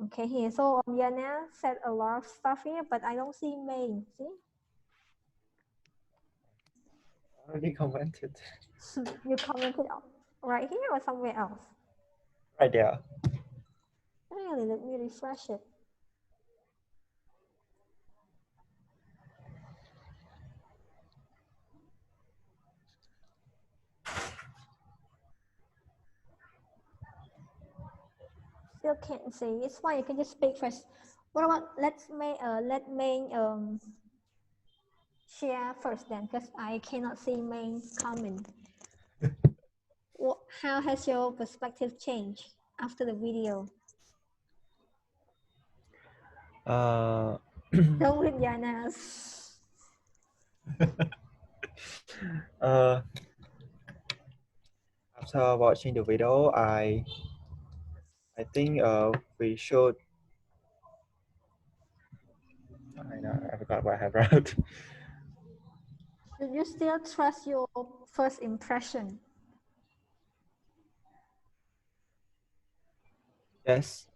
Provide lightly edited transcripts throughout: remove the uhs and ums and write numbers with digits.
Okay, here. So Yana said a lot of stuff here, but I don't see main. See? I already commented. You commented right here or somewhere else? Right there. Really, let me refresh it. Still can't see. It's fine. You can just speak first. What about let main share first then, because I cannot see main comment. How has your perspective changed after the video? Don't read Yana's. After watching the video, I think we should. I forgot what I wrote. Should you still trust your first impression? Yes.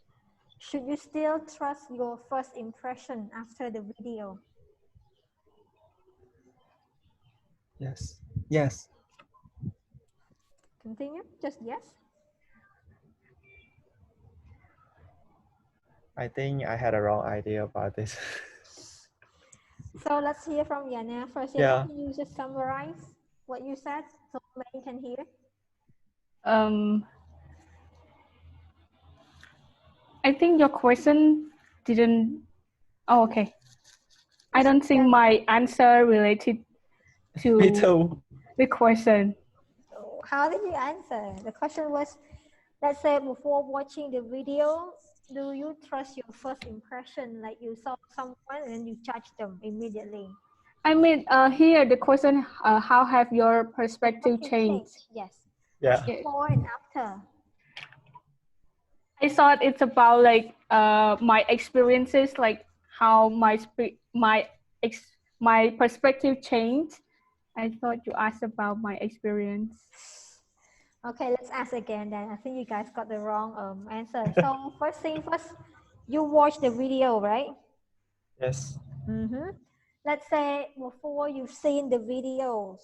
Should you still trust your first impression after the video? Yes. Yes. Continue. Just yes. I think I had a wrong idea about this. So let's hear from Yana first. Yana, Yeah. can you just summarize what you said so May can hear? I think your question didn't. Oh, okay. I don't think my answer related to Me too. the question. How did you answer? The question was, let's say before watching the video, do you trust your first impression? Like you saw someone and you judge them immediately. I mean, here the question, how have your perspective changed? Yes. Yeah. Before and after. I thought it's about like my experiences, like how my perspective changed. I thought you asked about my experience. Okay, let's ask again then. I think you guys got the wrong answer. So first thing first, you watched the video, right? Yes. Let's say before you've seen the videos,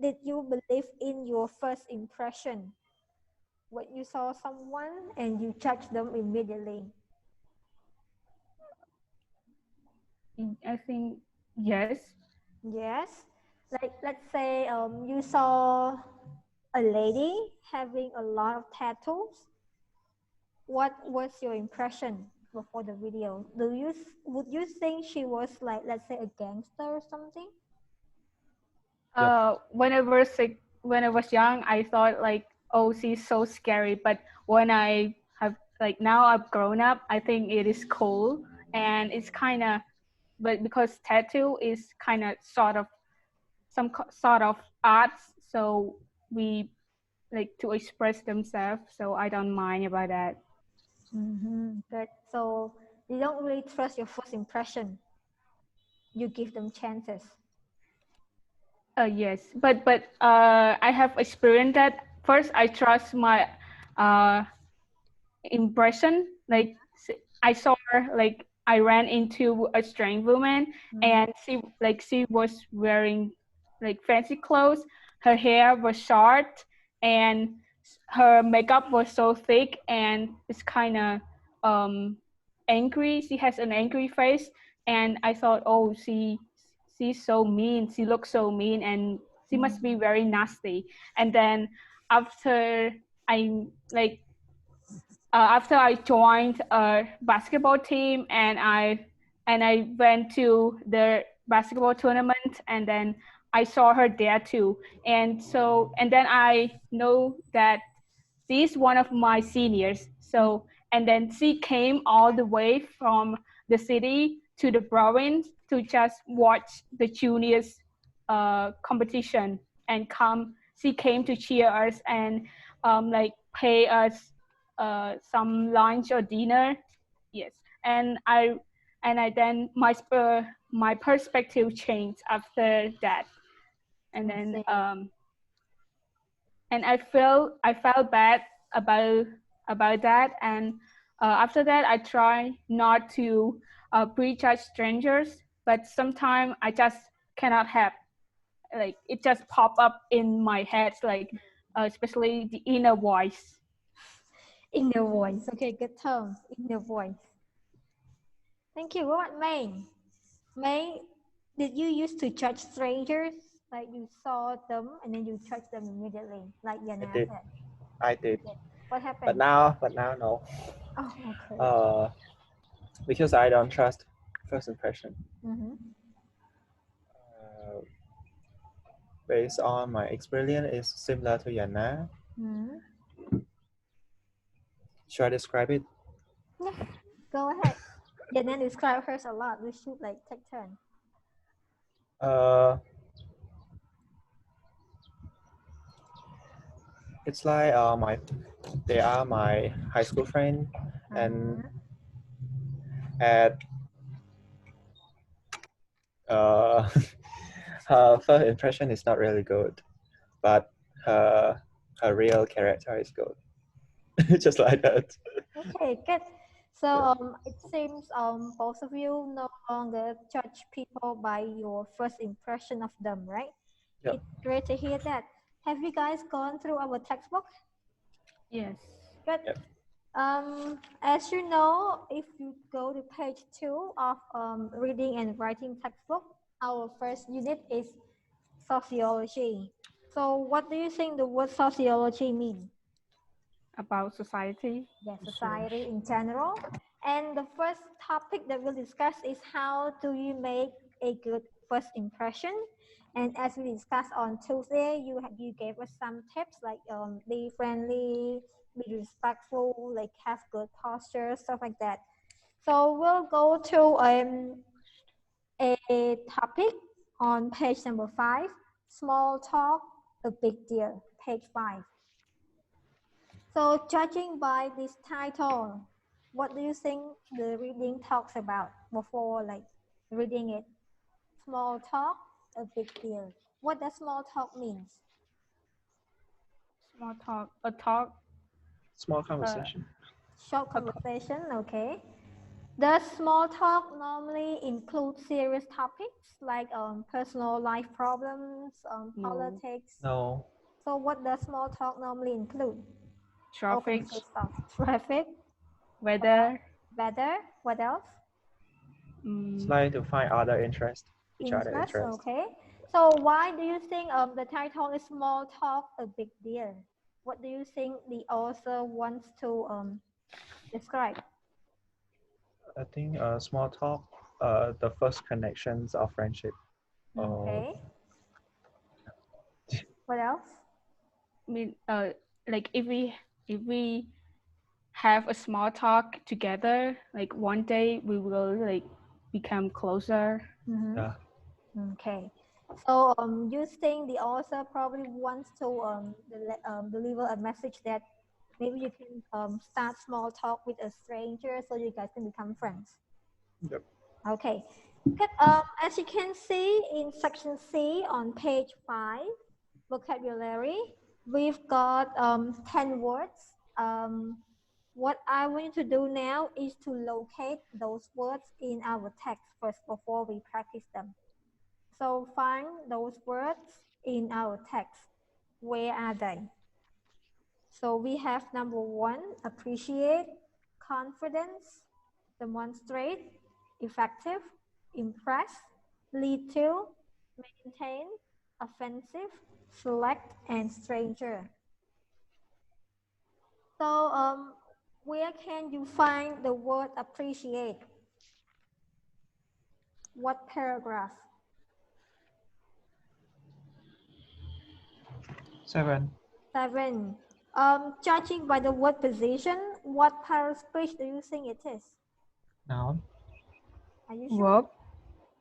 did you believe in your first impression? When you saw someone and you judged them immediately? I think yes. Yes. Like let's say you saw a lady having a lot of tattoos. What was your impression before the video? Would you think she was like, let's say, a gangster or something? When I was young, I thought like, oh, she's so scary. But when I have like now I've grown up, I think it is cool and it's kind of, but because tattoo is kind of sort of sort of arts, so we like to express themselves. So I don't mind about that. Good. So you don't really trust your first impression. You give them chances. Yes, but I have experienced that. First, I trust my uh, impression. Like I saw her, like I ran into a strange woman, and she was wearing like fancy clothes. Her hair was short, and her makeup was so thick, and it's kind of angry. She has an angry face, and I thought, oh, she's so mean. She looks so mean, and she must be very nasty. And then after I like after I joined a basketball team and I went to the basketball tournament, and then I saw her there too. And then I know that she's one of my seniors. So, and then she came all the way from the city to the province to just watch the juniors competition and she came to cheer us and like pay us some lunch or dinner. Yes. And I then my perspective changed after that. And then and I felt bad about that. And After that, I try not to prejudge strangers, but sometimes I just cannot help. Like it just pop up in my head, like especially the inner voice. Inner voice. Okay, good term. Inner voice. Thank you. What about May? May, did you used to judge strangers? Like you saw them and then you judge them immediately, like Yana did. said. I did. What But happened? now no. Oh, okay. Because I don't trust first impression. Mm-hmm. Based on my experience, is similar to Yana. Mm-hmm. Should I describe it? Yeah, go ahead. Yana described hers a lot. We should like take turn. It's like they are my high school friend, and at her first impression is not really good, but her real character is good. Just like that. Okay, good. So Yeah. it seems both of you no longer judge people by your first impression of them, right? Yeah. It's great to hear that. Have you guys gone through our textbook? Yes. Good. Yep. As you know, if you go to page 2 of reading and writing textbook, our first unit is sociology. So what do you think the word sociology means? About society. Yes, society in general. And the first topic that we'll discuss is how do you make a good first impression? And as we discussed on Tuesday, you gave us some tips like be friendly, be respectful, like have good posture, stuff like that. So we'll go to a topic on page number 5, small talk, a big deal, page 5. So judging by this title, what do you think the reading talks about before like reading it? Small talk, a big deal. What does small talk means? Small talk. A talk. Small conversation. Short conversation, okay. Does small talk normally include serious topics like personal life problems, No. politics? No. So what does small talk normally include? All Traffic. consist of traffic, Weather. weather, what else? It's like to find other interest, each other Interest, interest. okay. So why do you think the title is small talk a big deal? What do you think the author wants to describe? I think small talk, the first connections of friendship. Okay. What else? I mean, like if we have a small talk together, like one day we will like become closer. Mm-hmm. Yeah. Okay. So you think the author probably wants to deliver a message that maybe you can start small talk with a stranger so you guys can become friends. Yep. Okay. Good. As you can see in section C on page 5, vocabulary, we've got 10 words. What I want you to do now is to locate those words in our text first before we practice them. So find those words in our text. Where are they? So we have number 1, appreciate, confidence, demonstrate, effective, impress, lead to, maintain, offensive, select, and stranger. So where can you find the word appreciate? What paragraph? 7. 7. Judging by the word position, what part of speech do you think it is? Noun. Are you sure? Verb.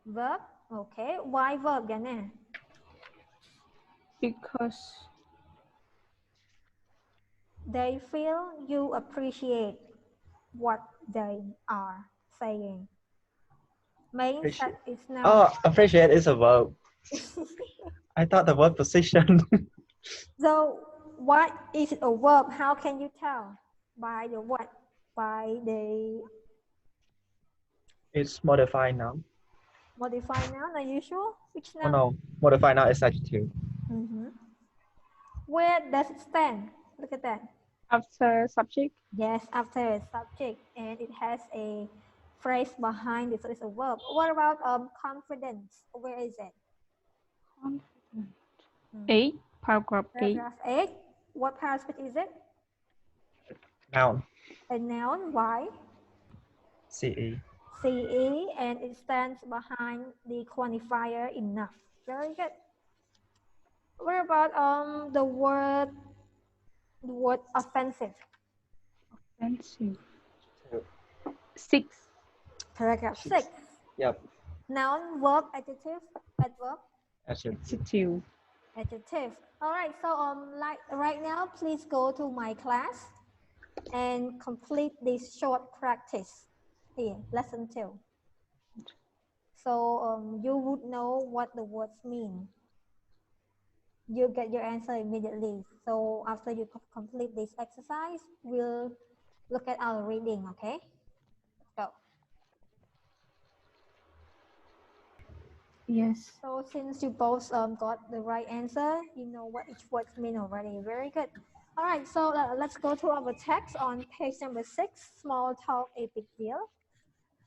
Verb? Okay. Why verb, Yana? Because They feel you appreciate what they are saying. Main Appreciate. set is now. Oh, appreciate is a verb. I thought the word position. So what is a verb? How can you tell? By the what? by the It's modified now. modified noun, unusual. Which Oh noun? no, modified now is adjective. Where does it stand? Look at that. After subject. Yes, after a subject, and it has a phrase behind it, so it's a verb. What about confidence? Where is it? Confident. 8, paragraph 8. Paragraph 8. What paragraph is it? Noun. A noun. Why? CE. CE, and it stands behind the quantifier enough. Very good. What about the word offensive? Offensive. 2. 6. Paragraph 6. Yep. Noun, verb, adjective, adverb. Adjective. Adjective. All right. So like right now, please go to my class and complete this short practice. Here, lesson 2. So you would know what the words mean. You get your answer immediately. So after you complete this exercise, we'll look at our reading. Okay. Let's go. Yes. So since you both got the right answer, you know what each word mean already. Very good. All right, so let's go to our text on page number 6, small talk, a big deal.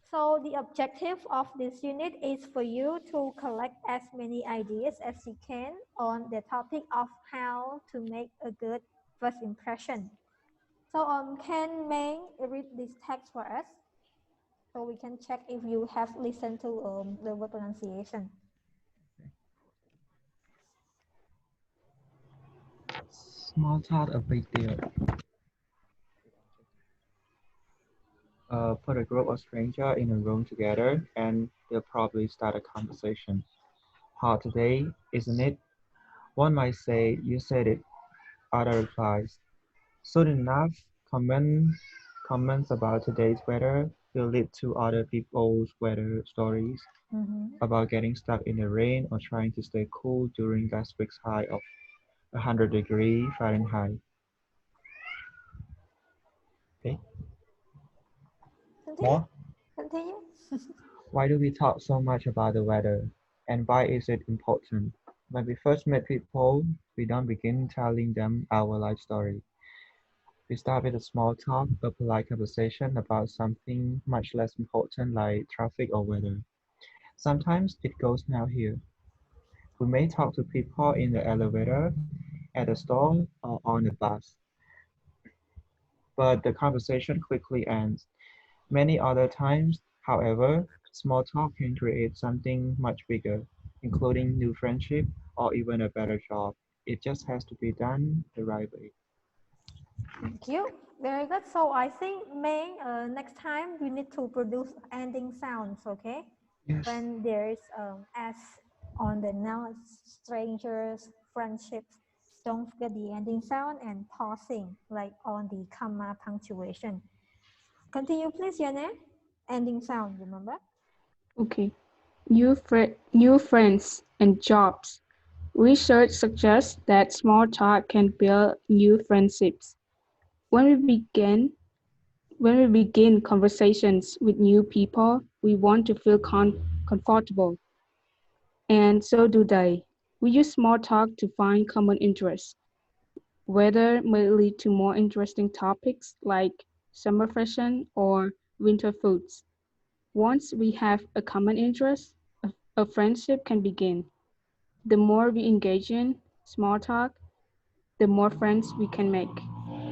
So the objective of this unit is for you to collect as many ideas as you can on the topic of how to make a good first impression. So can Meng read this text for us? So we can check if you have listened to the word pronunciation. Small talk, a big deal. Put a group of strangers in a room together and they'll probably start a conversation. Hot today, isn't it? One might say, you said it. Other replies. Soon enough, comments about today's weather will lead to other people's weather stories about getting stuck in the rain or trying to stay cool during last week's high of 100 degrees Fahrenheit. Okay. Continue. More? Continue. Why do we talk so much about the weather? And why is it important? When we first meet people, we don't begin telling them our life story. We start with a small talk, a polite conversation about something much less important like traffic or weather. Sometimes it goes now here. We may talk to people in the elevator, at a store, or on a bus. But the conversation quickly ends. Many other times, however, small talk can create something much bigger, including new friendship or even a better job. It just has to be done the right way. Thank you. Very good. So I think May, next time we need to produce ending sounds, okay? Yes. When there's S on the noun, strangers, friendships, don't forget the ending sound and pausing, like on the comma punctuation. Continue, please, Yana. Ending sound, remember? Okay. New friends and jobs. Research suggests that small talk can build new friendships. When we begin conversations with new people, we want to feel comfortable, and so do they. We use small talk to find common interests. Weather may lead to more interesting topics like summer fashion or winter foods. Once we have a common interest, a friendship can begin. The more we engage in small talk, the more friends we can make.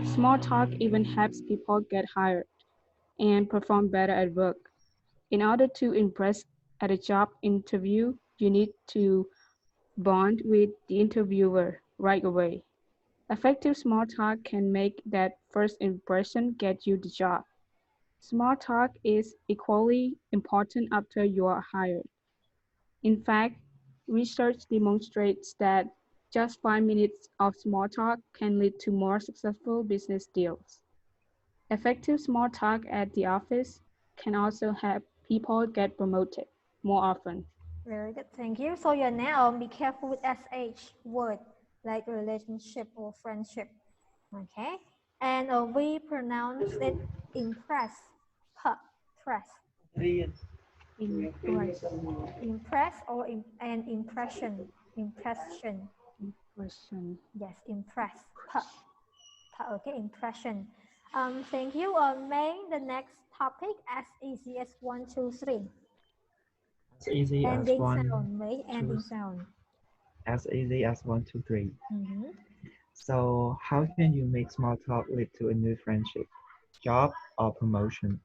Small talk even helps people get hired and perform better at work. In order to impress at a job interview, you need to bond with the interviewer right away. Effective small talk can make that first impression get you the job. Small talk is equally important after you are hired. In fact, research demonstrates that just 5 minutes of small talk can lead to more successful business deals. Effective small talk at the office can also help people get promoted more often. Very good, thank you. So you're now be careful with SH word like relationship or friendship. Okay. and we pronounce it impress. Press. Impress. Impress or an impression. Impression. Impression. Yes, impress. Okay, impression. Thank you. May the next topic as easy as 1, 2, 3. As easy as Ending one, sound. May ending two, sound. as easy as 1, 2, 3. Mm-hmm. So how can you make small talk lead to a new friendship, job, or promotion?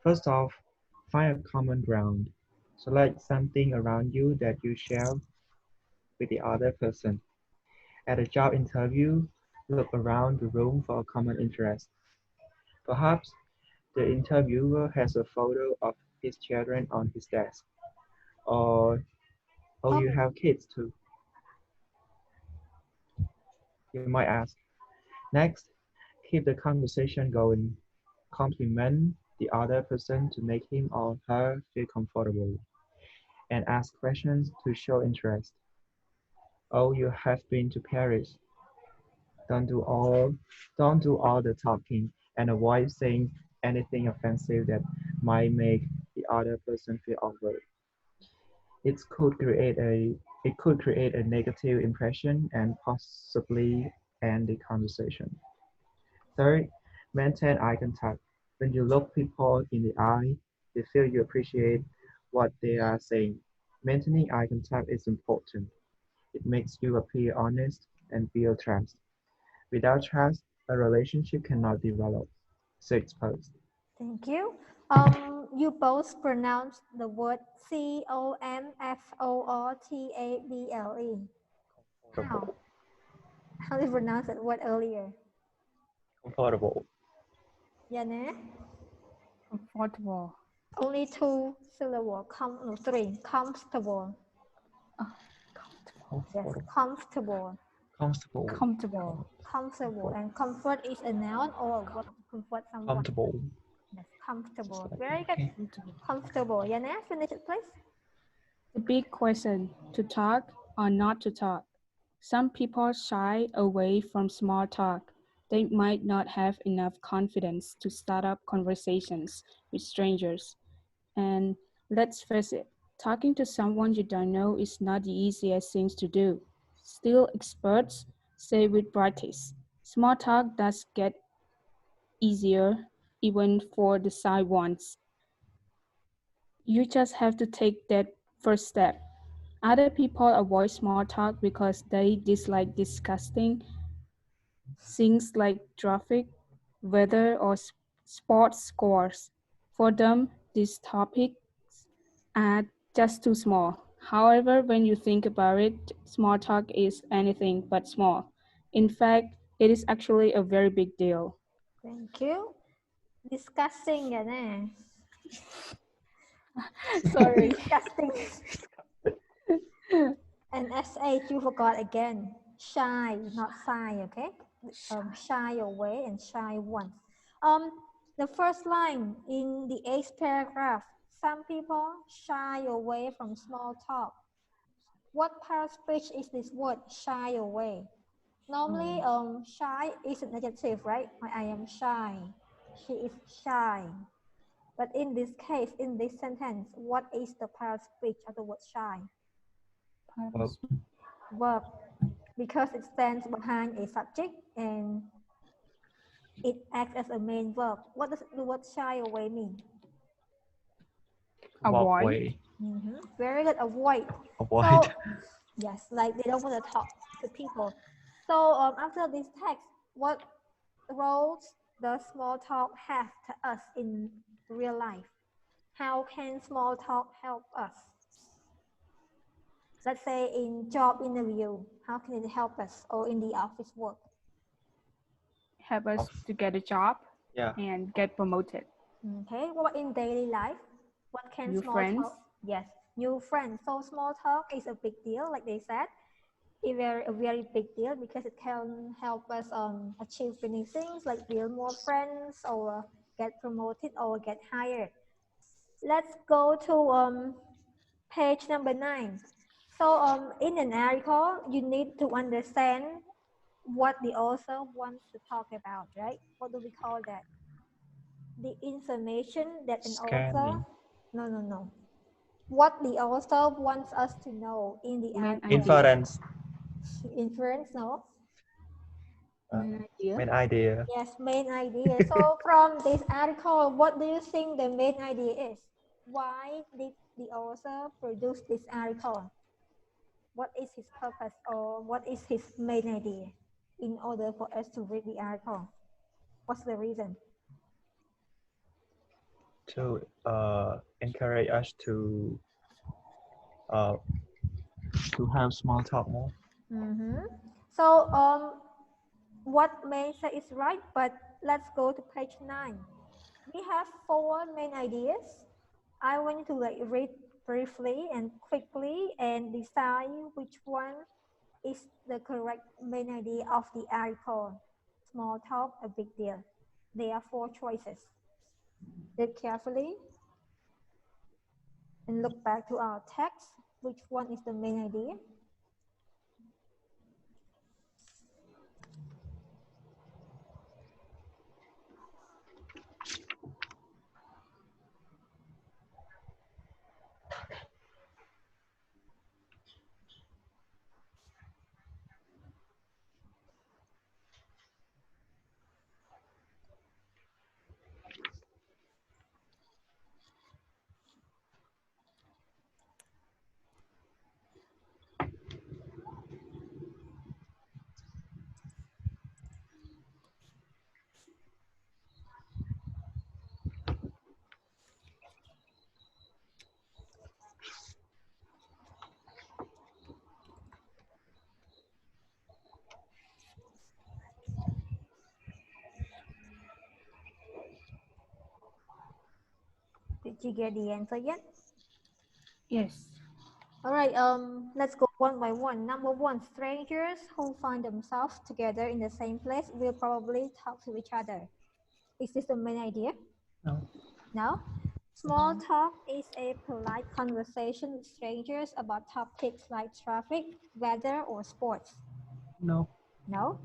First off, find a common ground. Select something around you that you share with the other person. At a job interview, look around the room for a common interest. Perhaps the interviewer has a photo of his children on his desk, or you have kids too, you might ask. Next, keep the conversation going. Compliment the other person to make him or her feel comfortable, and ask questions to show interest. Oh, you have been to Paris. Don't do all don't do all the talking, and avoid saying anything offensive that might make the other person feel awkward. It could create a negative impression and possibly end the conversation. Third, maintain eye contact. When you look people in the eye, they feel you appreciate what they are saying. Maintaining eye contact is important. It makes you appear honest and build trust. Without trust, a relationship cannot develop. So exposed. Thank you. You both pronounce the word comfortable. How? How do you pronounce that word earlier? Comfortable. Yeah, né? Comfortable. Only 2 syllables. No, 3. Comfortable. Yes, comfortable. Comfortable. Comfortable. Comfortable. And comfort is a noun or a verb to comfort someone. Comfortable. Yes, comfortable. Very good. Okay. Comfortable. Yeah, né? Finish it, please. The big question, to talk or not to talk. Some people shy away from small talk. They might not have enough confidence to start up conversations with strangers. And let's face it, talking to someone you don't know is not the easiest thing to do. Still, experts say with practice, small talk does get easier even for the shy ones. You just have to take that first step. Other people avoid small talk because they dislike discussing things like traffic, weather, or sports scores. For them, these topics are just too small. However, when you think about it, small talk is anything but small. In fact, it is actually a very big deal. Thank you. Discussing, yeah, né? Sorry. Disgusting. And SH, you forgot again. Shy, not shy, okay? Shy away and shy once. The first line in the 8th paragraph, some people shy away from small talk. What part of speech is this word, shy away? Normally, shy is an adjective, right? I am shy. She is shy. But in this case, in this sentence, what is the part of speech of the word shy? Verb, because it stands behind a subject and it acts as a main verb. What does the word shy away mean? Avoid. Very good, avoid. Avoid. So, yes, like they don't want to talk to people. So after this text, what roles does small talk have to us in real life? How can small talk help us? Let's say in job interview, how can it help us, or in the office work? Help us to get a job Yeah. and get promoted. Okay, what in daily life? What can New small friends. talk? Yes, new friends. So small talk is a big deal, like they said. A very big deal because it can help us achieve many things like build more friends or get promoted or get hired. Let's go to page number 9. So in an article, you need to understand what the author wants to talk about, right? What do we call that? The information that an author, Scanning. no. What the author wants us to know in the Main article. idea. Inference. Inference, no? Main idea. Main idea. Yes, main idea. So from this article, what do you think the main idea is? Why did the author produce this article? What is his purpose or what is his main idea in order for us to read the article? What's the reason? To encourage us uh, to have small talk more. So what May say is right, but let's go to page 9. We have 4 main ideas. I want you to read briefly and quickly and decide which one is the correct main idea of the article. Small talk, a big deal. There are 4 choices. Read carefully and look back to our text. Which one is the main idea? Did you get the answer yet? Yes. All right, let's go one by one. Number 1, strangers who find themselves together in the same place will probably talk to each other. Is this the main idea? No. No? Small talk is a polite conversation with strangers about topics like traffic, weather, or sports. No. No?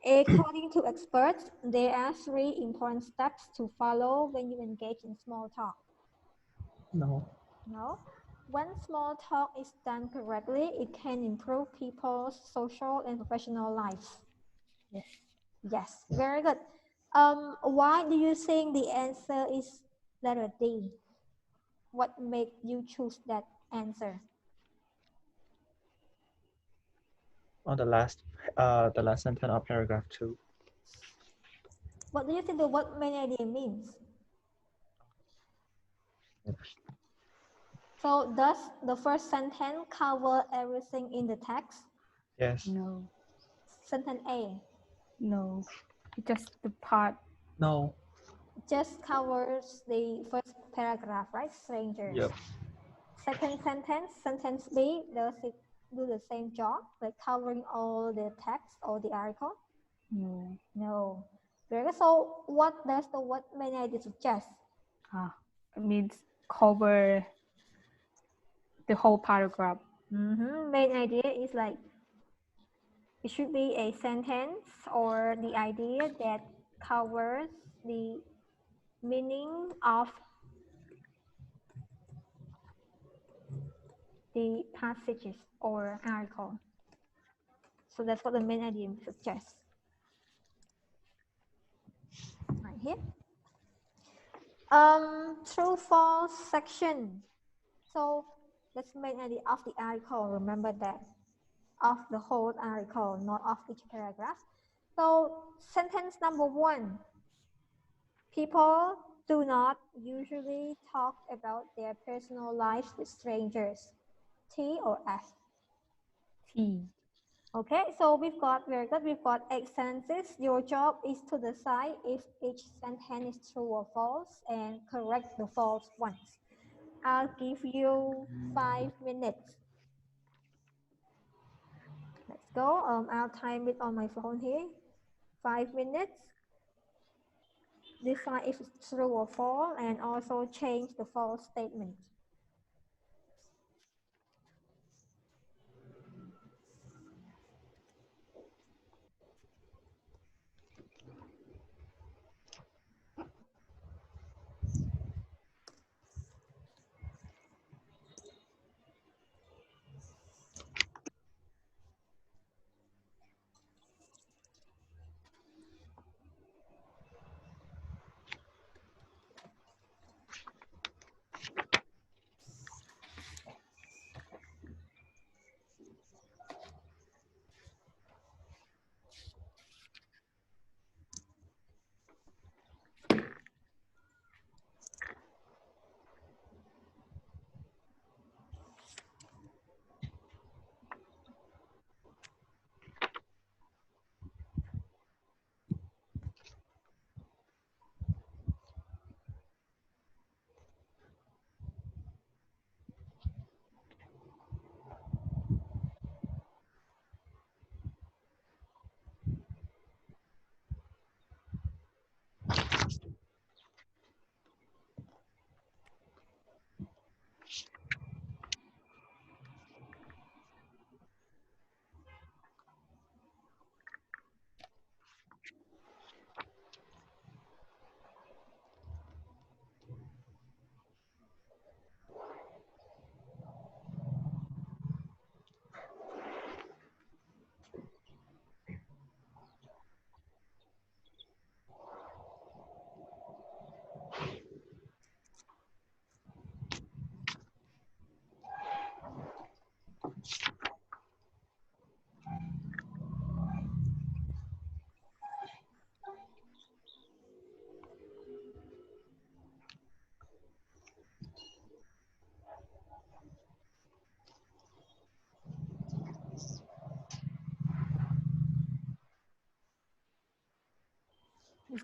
According to experts, there are 3 important steps to follow when you engage in small talk. No. No? When small talk is done correctly, it can improve people's social and professional lives. Yes. Yes, very good. Why do you think the answer is letter D? What made you choose that answer? On the last sentence of paragraph 2. What do you think the word main idea means? So does the first sentence cover everything in the text? Yes. No. Sentence A. No. Just the part. No. Just covers the first paragraph, right? Strangers. Yep. Second sentence, sentence B, does it do the same job, like covering all the text or the article? No. No. Very good. So what does the word main idea suggest? It means cover the whole paragraph. Main idea is like, it should be a sentence or the idea that covers the meaning of the passages or article. So that's what the main idea suggests. Right here. True false section. So that's the main idea of the article. Remember that. Of the whole article, not of each paragraph. So sentence number 1. People do not usually talk about their personal lives with strangers. T or F? T. Okay, so we've got, very good, we've got 8 sentences. Your job is to decide if each sentence is true or false and correct the false ones. I'll give you 5 minutes. Let's go. I'll time it on my phone here. 5 minutes. Decide if it's true or false and also change the false statement.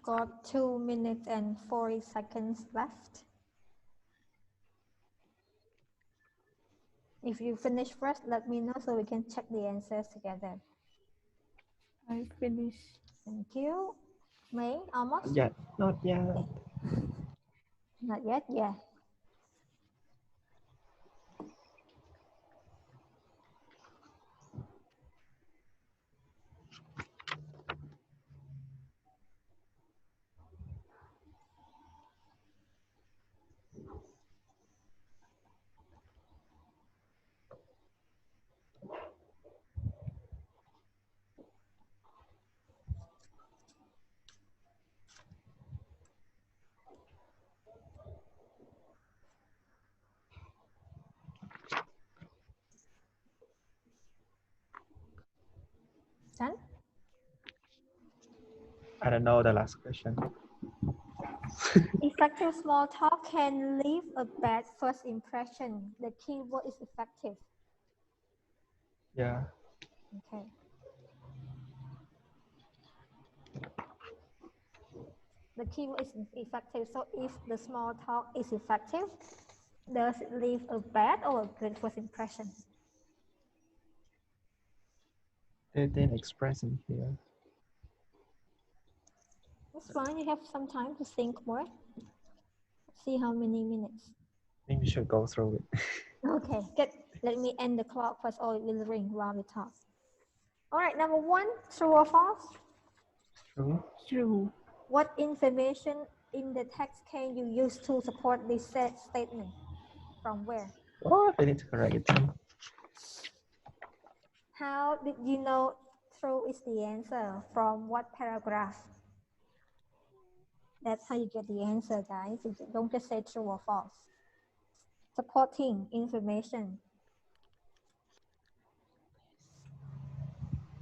We've got 2 minutes and 40 seconds left. If you finish first, let me know so we can check the answers together. I finished. Thank you. May, almost? Yeah, not yet. Okay. Not yet, yeah. Done? I don't know the last question. Effective small talk can leave a bad first impression. The keyword is effective. Yeah. Okay. The keyword is effective. So if the small talk is effective, does it leave a bad or a good first impression? They didn't express in here. It's fine. You have some time to think more. See how many minutes. I think we should go through it. Okay, good. Let me end the clock first, or it will ring while we talk. All right, number 1, true or false? True. True. What information in the text can you use to support this statement? From where? Oh, I need to correct it too. How did you know true is the answer? From what paragraph? That's how you get the answer, guys. Don't just say true or false. Supporting information.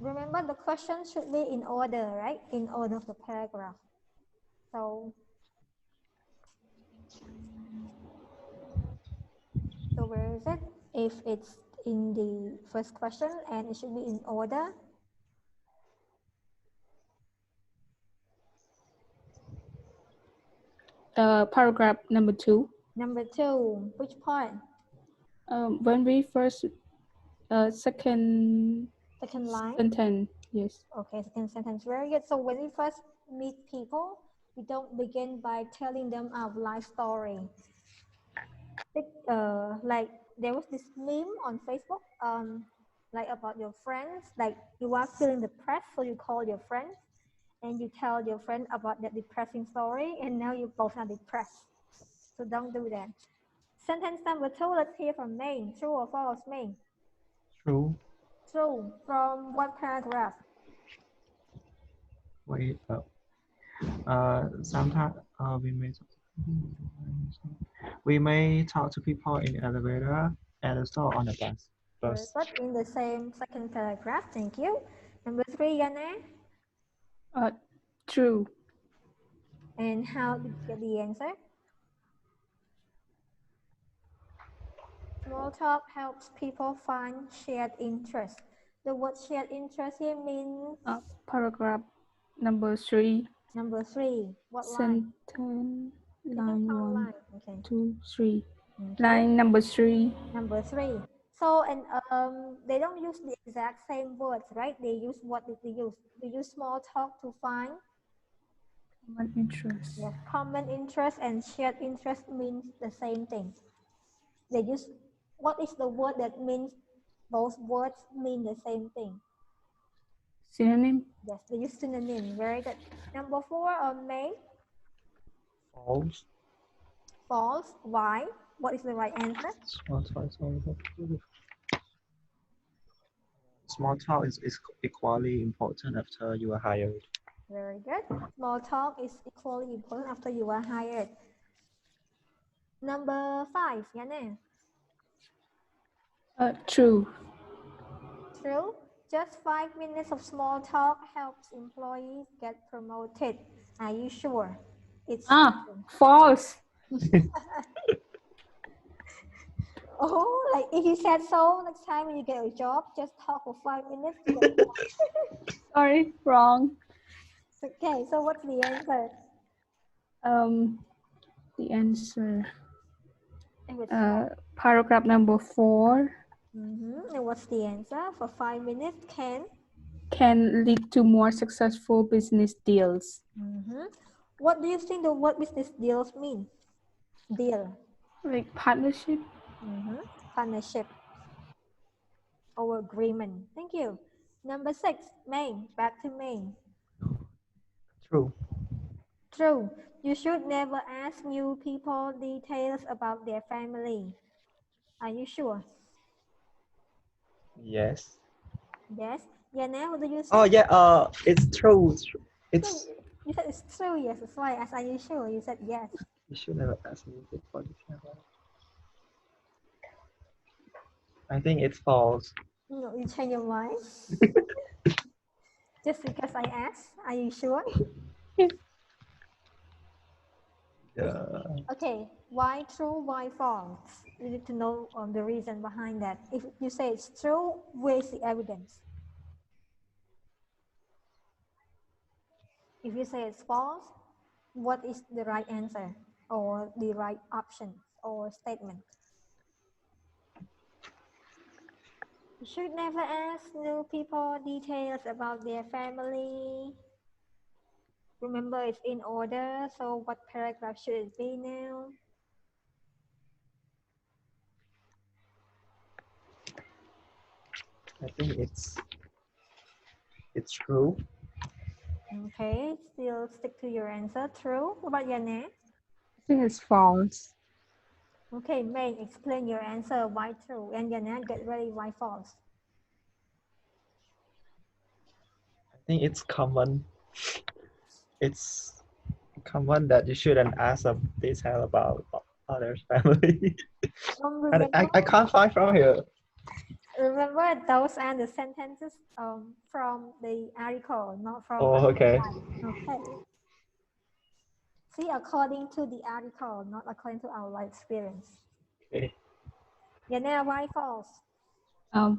Remember, the question should be in order, right? In order of the paragraph. So where is it? If it's in the first question and it should be in order. Paragraph number 2. Number 2, which part? When we first, second line? sentence, yes. Okay, second sentence, very good. So when we first meet people, we don't begin by telling them our life story. Like there was this meme on Facebook, like about your friends, like you are feeling depressed, so you call your friends and you tell your friend about that depressing story, and now you both are depressed. So don't do that. Sentence number 2, let's hear from May. True or false, May? True. True. From what paragraph? Wait up. Sometimes we may talk to people in the elevator, at the store, on the bus. But in the same second paragraph, thank you. Number 3, Yana. True. And how did you get the answer? Small talk helps people find shared interest. The word shared interest here means? Paragraph number 3. Number 3. What line? Sentence line 1, Okay. 2, 3. Okay. Line number 3. Number 3. So, and they don't use the exact same words, right? They use what did they use? They use small talk to find Common interest. yes, common interest and shared interest means the same thing. They use, what is the word that means both words mean the same thing? Synonym. Yes, they use synonym. Very good. Number 4, May. False. False. Why? What is the right answer? Small talk is equally important after you are hired. Very good. Small talk is equally important after you are hired. Number 5, Yana. True. True. Just 5 minutes of small talk helps employees get promoted. Are you sure? It's false. Oh, like if you said so, next time when you get a job, just talk for 5 minutes to get Sorry, wrong. Okay, so what's the answer? The answer. It was false. Paragraph number 4 And what's the answer? For 5 minutes, can lead to more successful business deals. What do you think the word business deals mean? Deal. Like partnership. Partnership or agreement. Thank you. Number 6, Main. Back to Main. True. True. You should never ask new people details about their family. Are you sure? Yes. Yes. Yana, what do you say? Oh yeah. It's true. It's. You said it's true. Yes, it's right. As are you sure? You said yes. You should never ask me for detail. I think it's false. No, you change your mind. Just because I asked. Are you sure? Yeah. Okay. Why true? Why false? You need to know the reason behind that. If you say it's true, where's the evidence? If you say it's false, what is the right answer or the right option or statement? You should never ask new people details about their family. Remember, it's in order, so what paragraph should it be now? I think it's true. Okay, still stick to your answer. True. What about Yane? I think it's false. Okay, May, explain your answer. Why true? And Yane, get ready. Why false? I think it's common. It's common that you shouldn't ask a detail about others' family. And I can't find from here. Remember, those are the sentences from the article, not from. Oh, okay. Okay. See, according to the article, not according to our life experience. Okay. Yane, why false?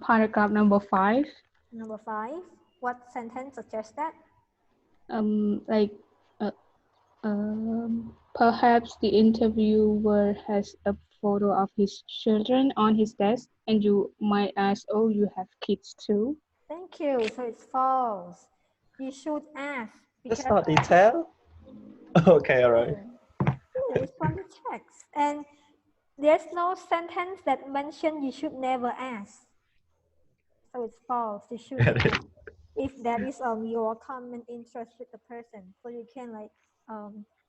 Paragraph number 5. Number 5. What sentence suggests that? Like perhaps the interviewer has a photo of his children on his desk, and you might ask, "Oh, you have kids too?" Thank you. So it's false. You should ask. That's not detail. Okay, all right. It's from the text. And there's no sentence that mentions you should never ask. So it's false. You should ask. If that is your common interest with the person. So you can like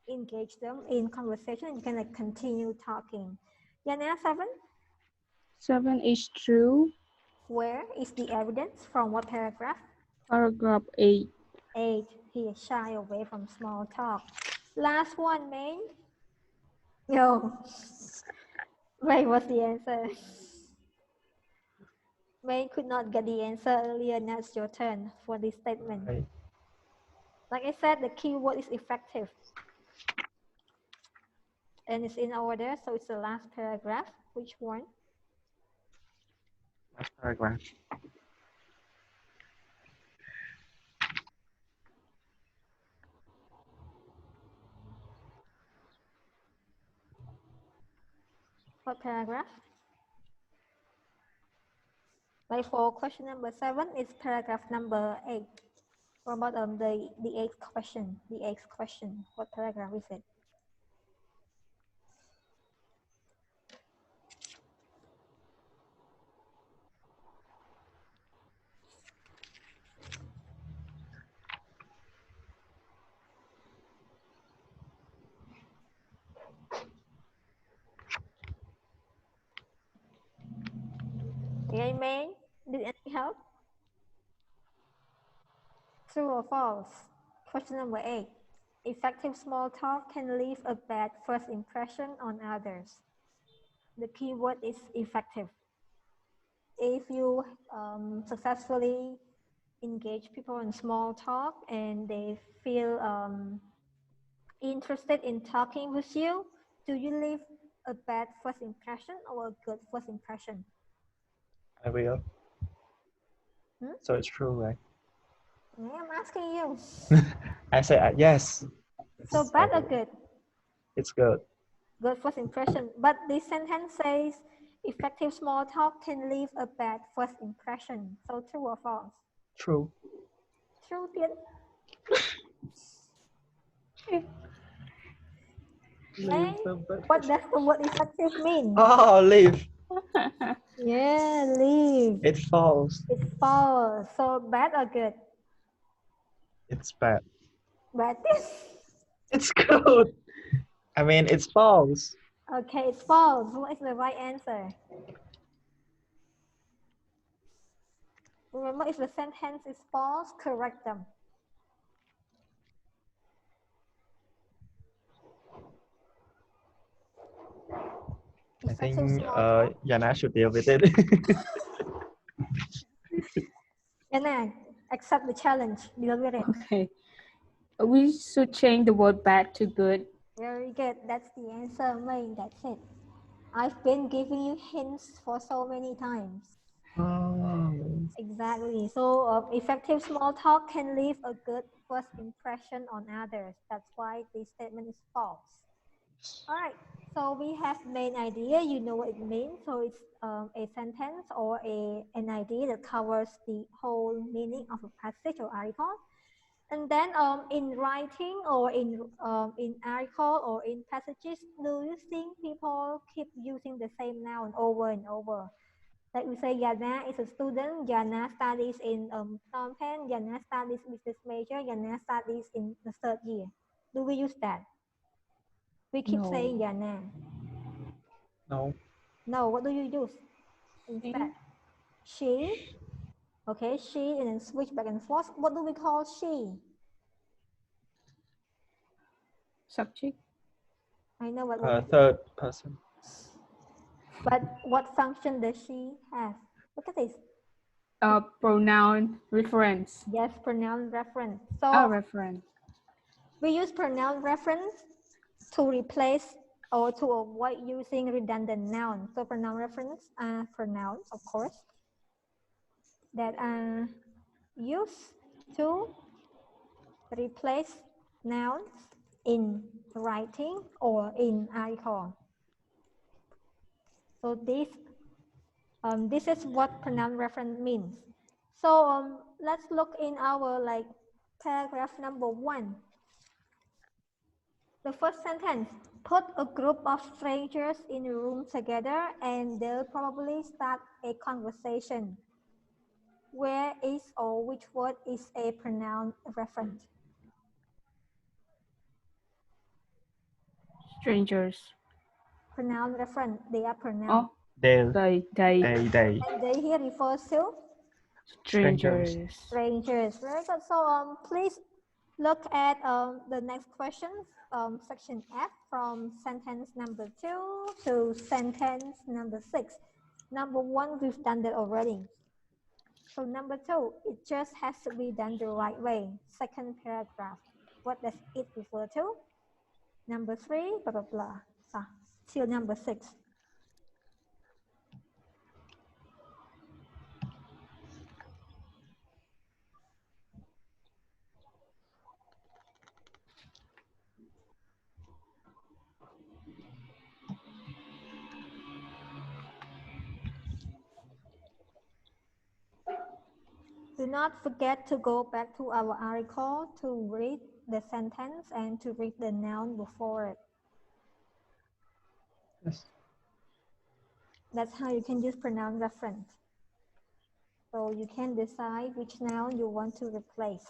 engage them in conversation. You can like continue talking. Yana, 7. 7 is true. Where is the evidence? From what paragraph? Paragraph 8. 8. He is shy away from small talk. Last one, Main. No. Wait, what's the answer? Main could not get the answer earlier. Now it's your turn for this statement. Right. Like I said, the keyword is effective. And it's in order, so it's the last paragraph. Which one? Last paragraph. What paragraph? Like for question number 7, it's paragraph number 8. What about the eighth question? The eighth question. What paragraph is it? Okay, May, did anything help? True or false? Question number 8. Effective small talk can leave a bad first impression on others. The key word is effective. If you successfully engage people in small talk and they feel interested in talking with you, do you leave a bad first impression or a good first impression? I will. So it's true, right? Yeah, I'm asking you. I say yes. So bad or good? It's good. Good first impression. But this sentence says effective small talk can leave a bad first impression. So true or false? True. True, Tiết. Hey, what does the word effective mean? Oh, leave. Yeah, leave. It's false. It's false. So bad or good? It's bad. Bad. It's good. I mean, it's false. Okay, it's false. What is the right answer? Remember, if the sentence is false, correct them. I think Effective small talk. Yana should deal with it. Yana, accept the challenge. Deal with it. Okay. We should change the word bad to good. Very good. That's the answer, May. That's it. I've been giving you hints for so many times. Oh. Exactly. So effective small talk can leave a good first impression on others. That's why this statement is false. All right. So we have main idea. You know what it means. So it's a sentence or an idea that covers the whole meaning of a passage or article. And then in writing or in article or in passages, do you think people keep using the same noun over and over? Like we say, Yana is a student. Yana studies in Phnom Penh. Yana studies business major. Yana studies in the third year. Do we use that? We keep No. saying Yana. No. No, what do you use instead? She. Okay, she, and then switch back and forth. What do we call she? Subject. I know what. Third person. But what function does she have? Look at this. Pronoun reference. Yes, pronoun reference. So Reference. we use pronoun reference to replace or to avoid using redundant nouns. So pronoun reference are pronouns, of course, that are used to replace nouns in writing or in article. So this is what pronoun reference means. So let's look in our paragraph number 1. The first sentence, put a group of strangers in a room together and they'll probably start a conversation. Where is or which word is a pronoun reference? Strangers. Pronoun reference, they are pronouns. Oh, They. they. And they here refers to Strangers. strangers. Very good. So please look at the next questions, section F, from sentence number 2 to sentence number 6. Number 1, we've done that already. So number 2, it just has to be done the right way. Second paragraph, what does it refer to? Number 3, blah, blah, blah. Till number 6. Do not forget to go back to our article to read the sentence and to read the noun before it. Yes. That's how you can use pronoun reference. So you can decide which noun you want to replace.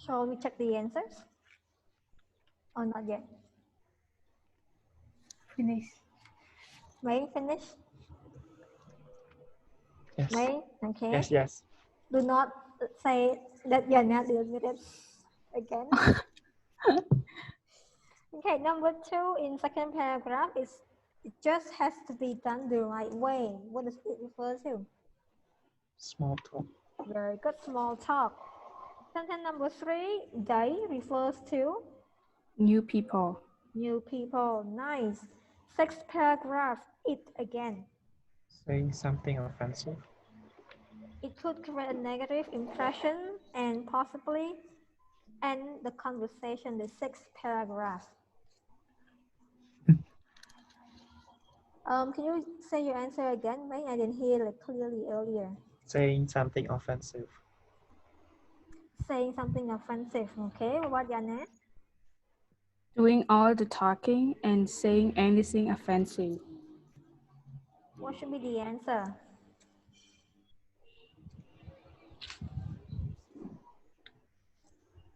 Shall we check the answers? Or not yet? Finish. May finish? Yes. May? Okay. Yes, yes. Do not say that you're not doing it again. Okay, number 2 in second paragraph is it just has to be done the right way. What does it refer to? Small talk. Very good, small talk. Sentence number 3, they refers to New people. new people. Nice. Sixth paragraph, it again. Saying something offensive. It could create a negative impression and possibly end the conversation, the sixth paragraph. Can you say your answer again, May? I didn't hear it clearly earlier. Saying something offensive. Saying something offensive, okay? What about Yana? Doing all the talking and saying anything offensive. What should be the answer?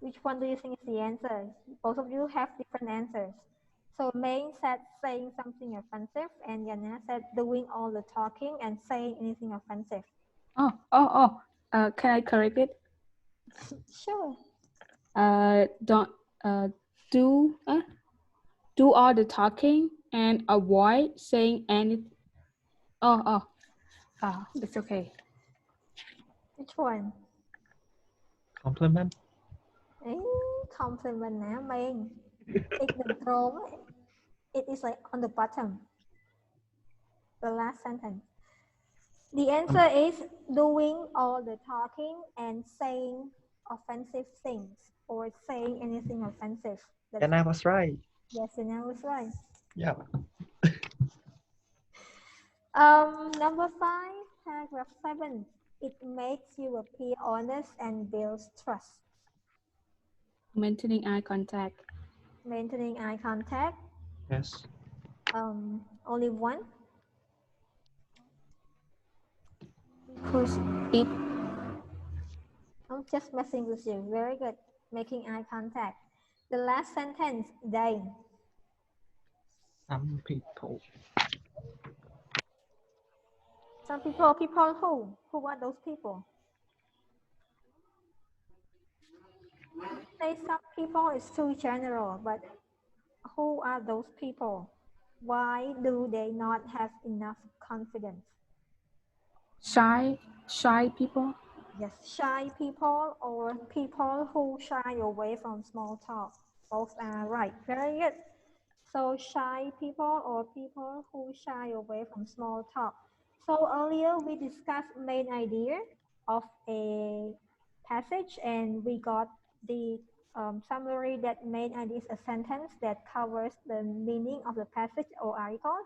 Which one do you think is the answer? Both of you have different answers. So May said saying something offensive, and Yana said doing all the talking and saying anything offensive. Can I correct it? Sure. Don't do all the talking and avoid saying anything. It's okay. Which one? Compliment. Compliment now, May. It is like on the bottom. The last sentence. The answer is doing all the talking and saying offensive things or saying anything offensive. And I was right. Yes, and I was right. Yeah. Number 5, paragraph 7. It makes you appear honest and builds trust. Maintaining eye contact. Maintaining eye contact. Yes. Only one. Because it I'm just messing with you. Very good. Making eye contact. The last sentence, they. Some people. Some people who? Who are those people? Say some people is too general, but who are those people? Why do they not have enough confidence? shy people. Yes, shy people or people who shy away from small talk. Both are right. Very good. So shy people or people who shy away from small talk. So earlier we discussed main idea of a passage and we got the summary that main idea is a sentence that covers the meaning of the passage or article.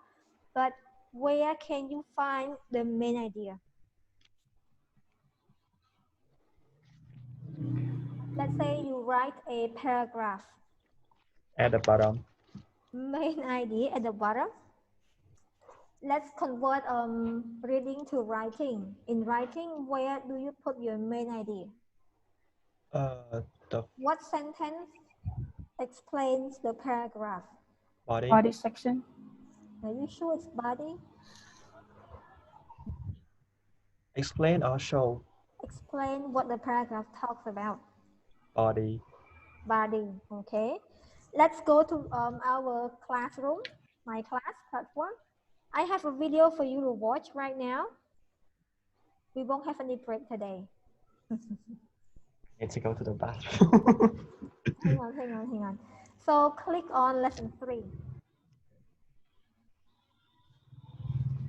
But where can you find the main idea? Let's say you write a paragraph. At the bottom. Main idea at the bottom. Let's convert reading to writing. In writing, where do you put your main idea? What sentence explains the paragraph? Body section. Are you sure it's body? Explain or show. Explain what the paragraph talks about. Body. Body, okay. Let's go to our classroom, my class platform. I have a video for you to watch right now. We won't have any break today. Need to go to the bathroom. hang on. So click on lesson 3.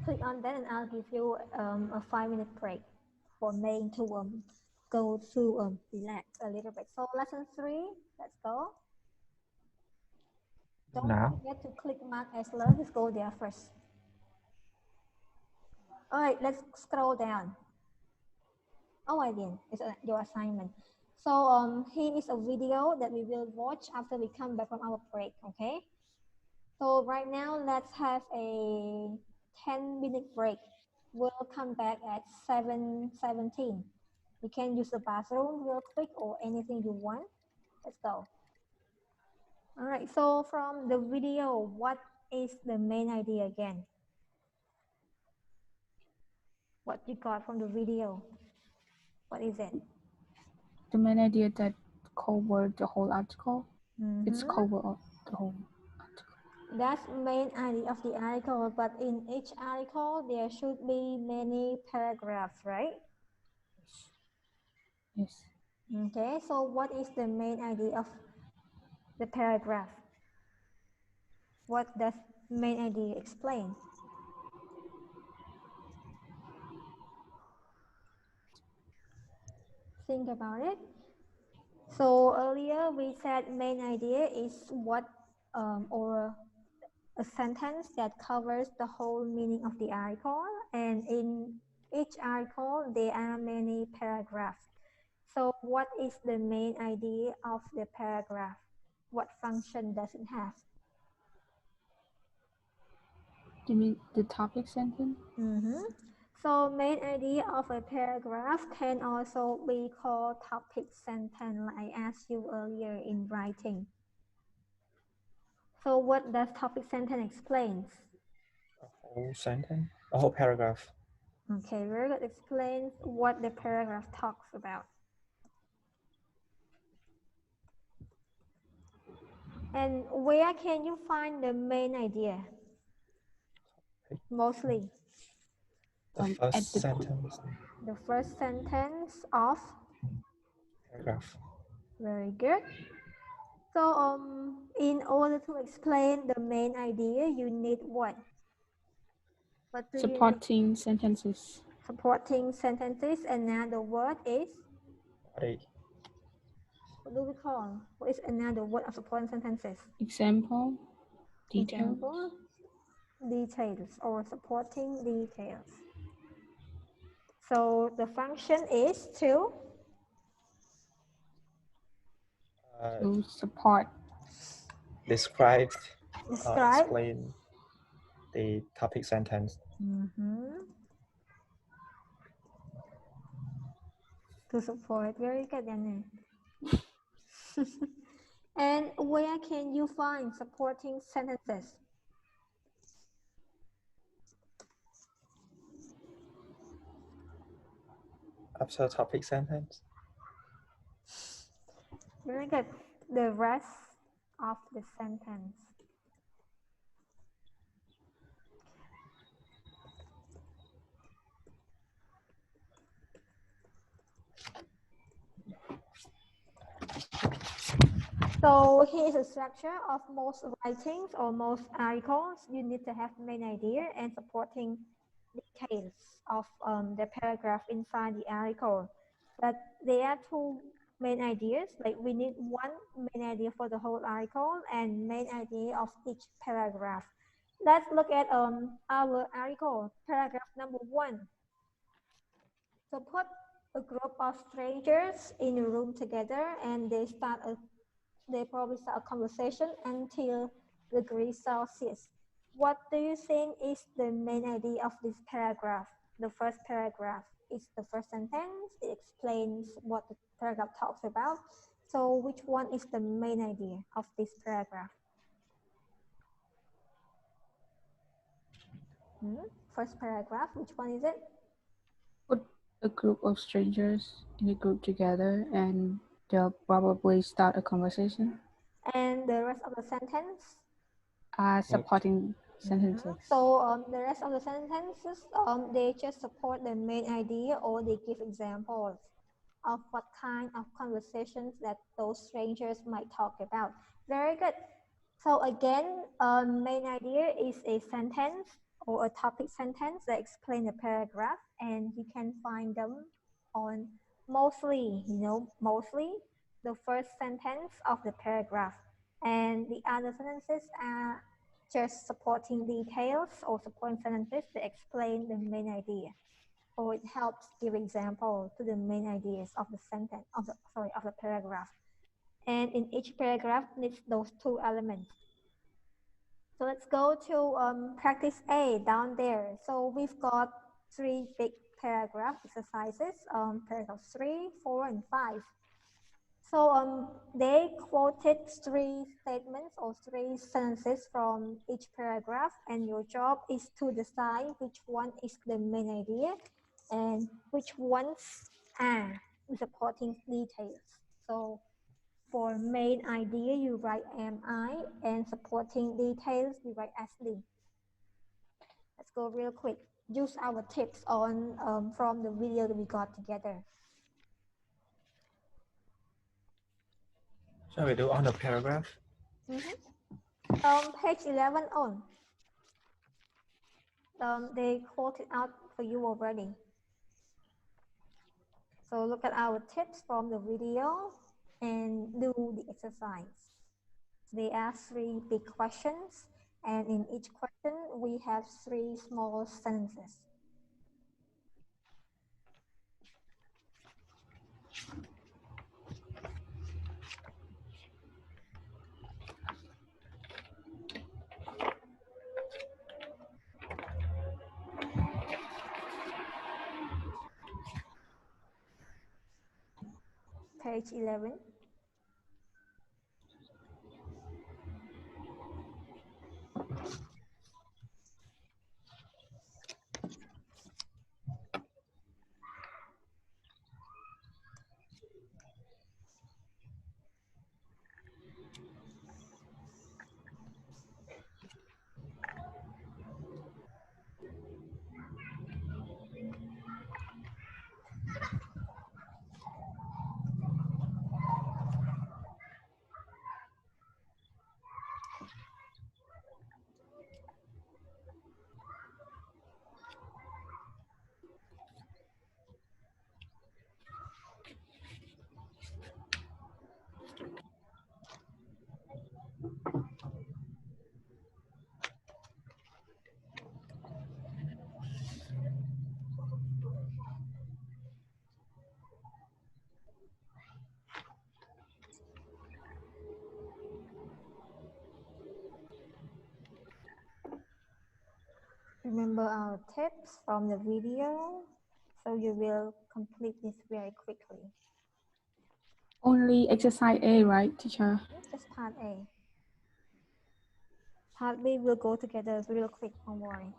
Click on that and I'll give you a 5-minute break for May to go to relax a little bit. So lesson 3, let's go. Don't forget to click mark as learn. Just go there first. All right, let's scroll down. Oh, I didn't. It's your assignment. So here is a video that we will watch after we come back from our break, okay? So right now, let's have a 10-minute break. We'll come back at 7:17. You can use the bathroom real quick or anything you want. Let's go. All right, so from the video, what is the main idea again? What you got from the video? What is it? The main idea that covered the whole article. It's Mm-hmm. covered the whole article. That's main idea of the article, but in each article there should be many paragraphs, right? Yes. Okay, so what is the main idea of the paragraph? What does main idea explain? Think about it. So earlier we said main idea is what or a sentence that covers the whole meaning of the article, and in each article there are many paragraphs. So what is the main idea of the paragraph? What function does it have? Do you mean the topic sentence? Mm-hmm. So main idea of a paragraph can also be called topic sentence, like I asked you earlier in writing. So what does topic sentence explains? A whole sentence, a whole paragraph. Okay, very good. Explains what the paragraph talks about. And where can you find the main idea? Mostly. The first the- sentence, The first sentence of. paragraph. Very good. So in order to explain the main idea, you need what? What do you need? Supporting sentences. Supporting sentences. Another word is? Body. What do we call? What is another word of supporting sentences? Example. Details. Example, details or supporting details. So the function is to? To support. Describe. Describe. Explain the topic sentence. Mm-hmm. To support. Very good, Anna. And where can you find supporting sentences? After topic sentence. Very good. The rest of the sentence. So here is a structure of most writings or most articles. You need to have main idea and supporting details of the paragraph inside the article. But there are two main ideas, like we need one main idea for the whole article and main idea of each paragraph. Let's look at our article, paragraph number 1. So put a group of strangers in a room together and they probably start a conversation until the degree Celsius. What do you think is the main idea of this paragraph? The first paragraph is the first sentence. It explains what the paragraph talks about. So which one is the main idea of this paragraph? First paragraph, which one is it? Put a group of strangers in a group together and they'll probably start a conversation. And the rest of the sentence? Supporting sentences. So the rest of the sentences, they just support the main idea or they give examples of what kind of conversations that those strangers might talk about. Very good. So again, main idea is a sentence or a topic sentence that explain a paragraph, and you can find them on mostly the first sentence of the paragraph, and the other sentences are just supporting details or supporting sentences that explain the main idea, or it helps give example to the main ideas of the sentence of the paragraph. And in each paragraph needs those two elements. So let's go to practice A down there. So we've got 3 big paragraph exercises, paragraph 3, 4, and 5. So they quoted three statements or three sentences from each paragraph, and your job is to decide which one is the main idea and which ones are supporting details. So for main idea, you write am I, and supporting details, you write Ashley. Let's go real quick. Use our tips on from the video that we got together. Shall we do on the paragraph? Page 11 on. They quoted out for you already. So look at our tips from the video and do the exercise. They ask three big questions, and in each question we have three small sentences. Page 11. Remember our tips from the video, so you will complete this very quickly. Only exercise A, right, teacher? Just part A. Part B will go together real quick, don't worry.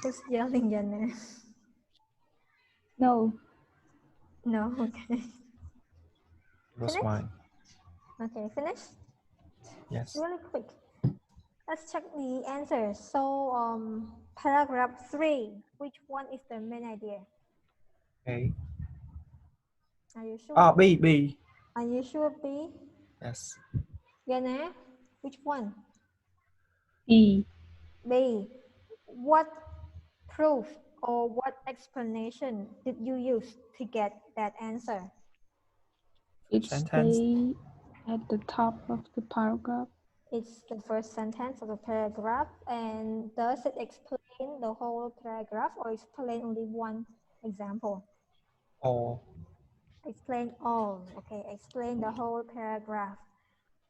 Who's yelling, Yana? No. No, okay. Was Finish? mine. Okay, finish? Yes. Really quick. Let's check the answers. So paragraph 3, which one is the main idea? A. Are you sure? B. B. Are you sure B? Yes. Yana, which one? B. B. What proof or what explanation did you use to get that answer? It Sentence. stay at the top of the paragraph. It's the first sentence of the paragraph, and does it explain the whole paragraph or explain only one example? All. Explain all. Okay, explain the whole paragraph.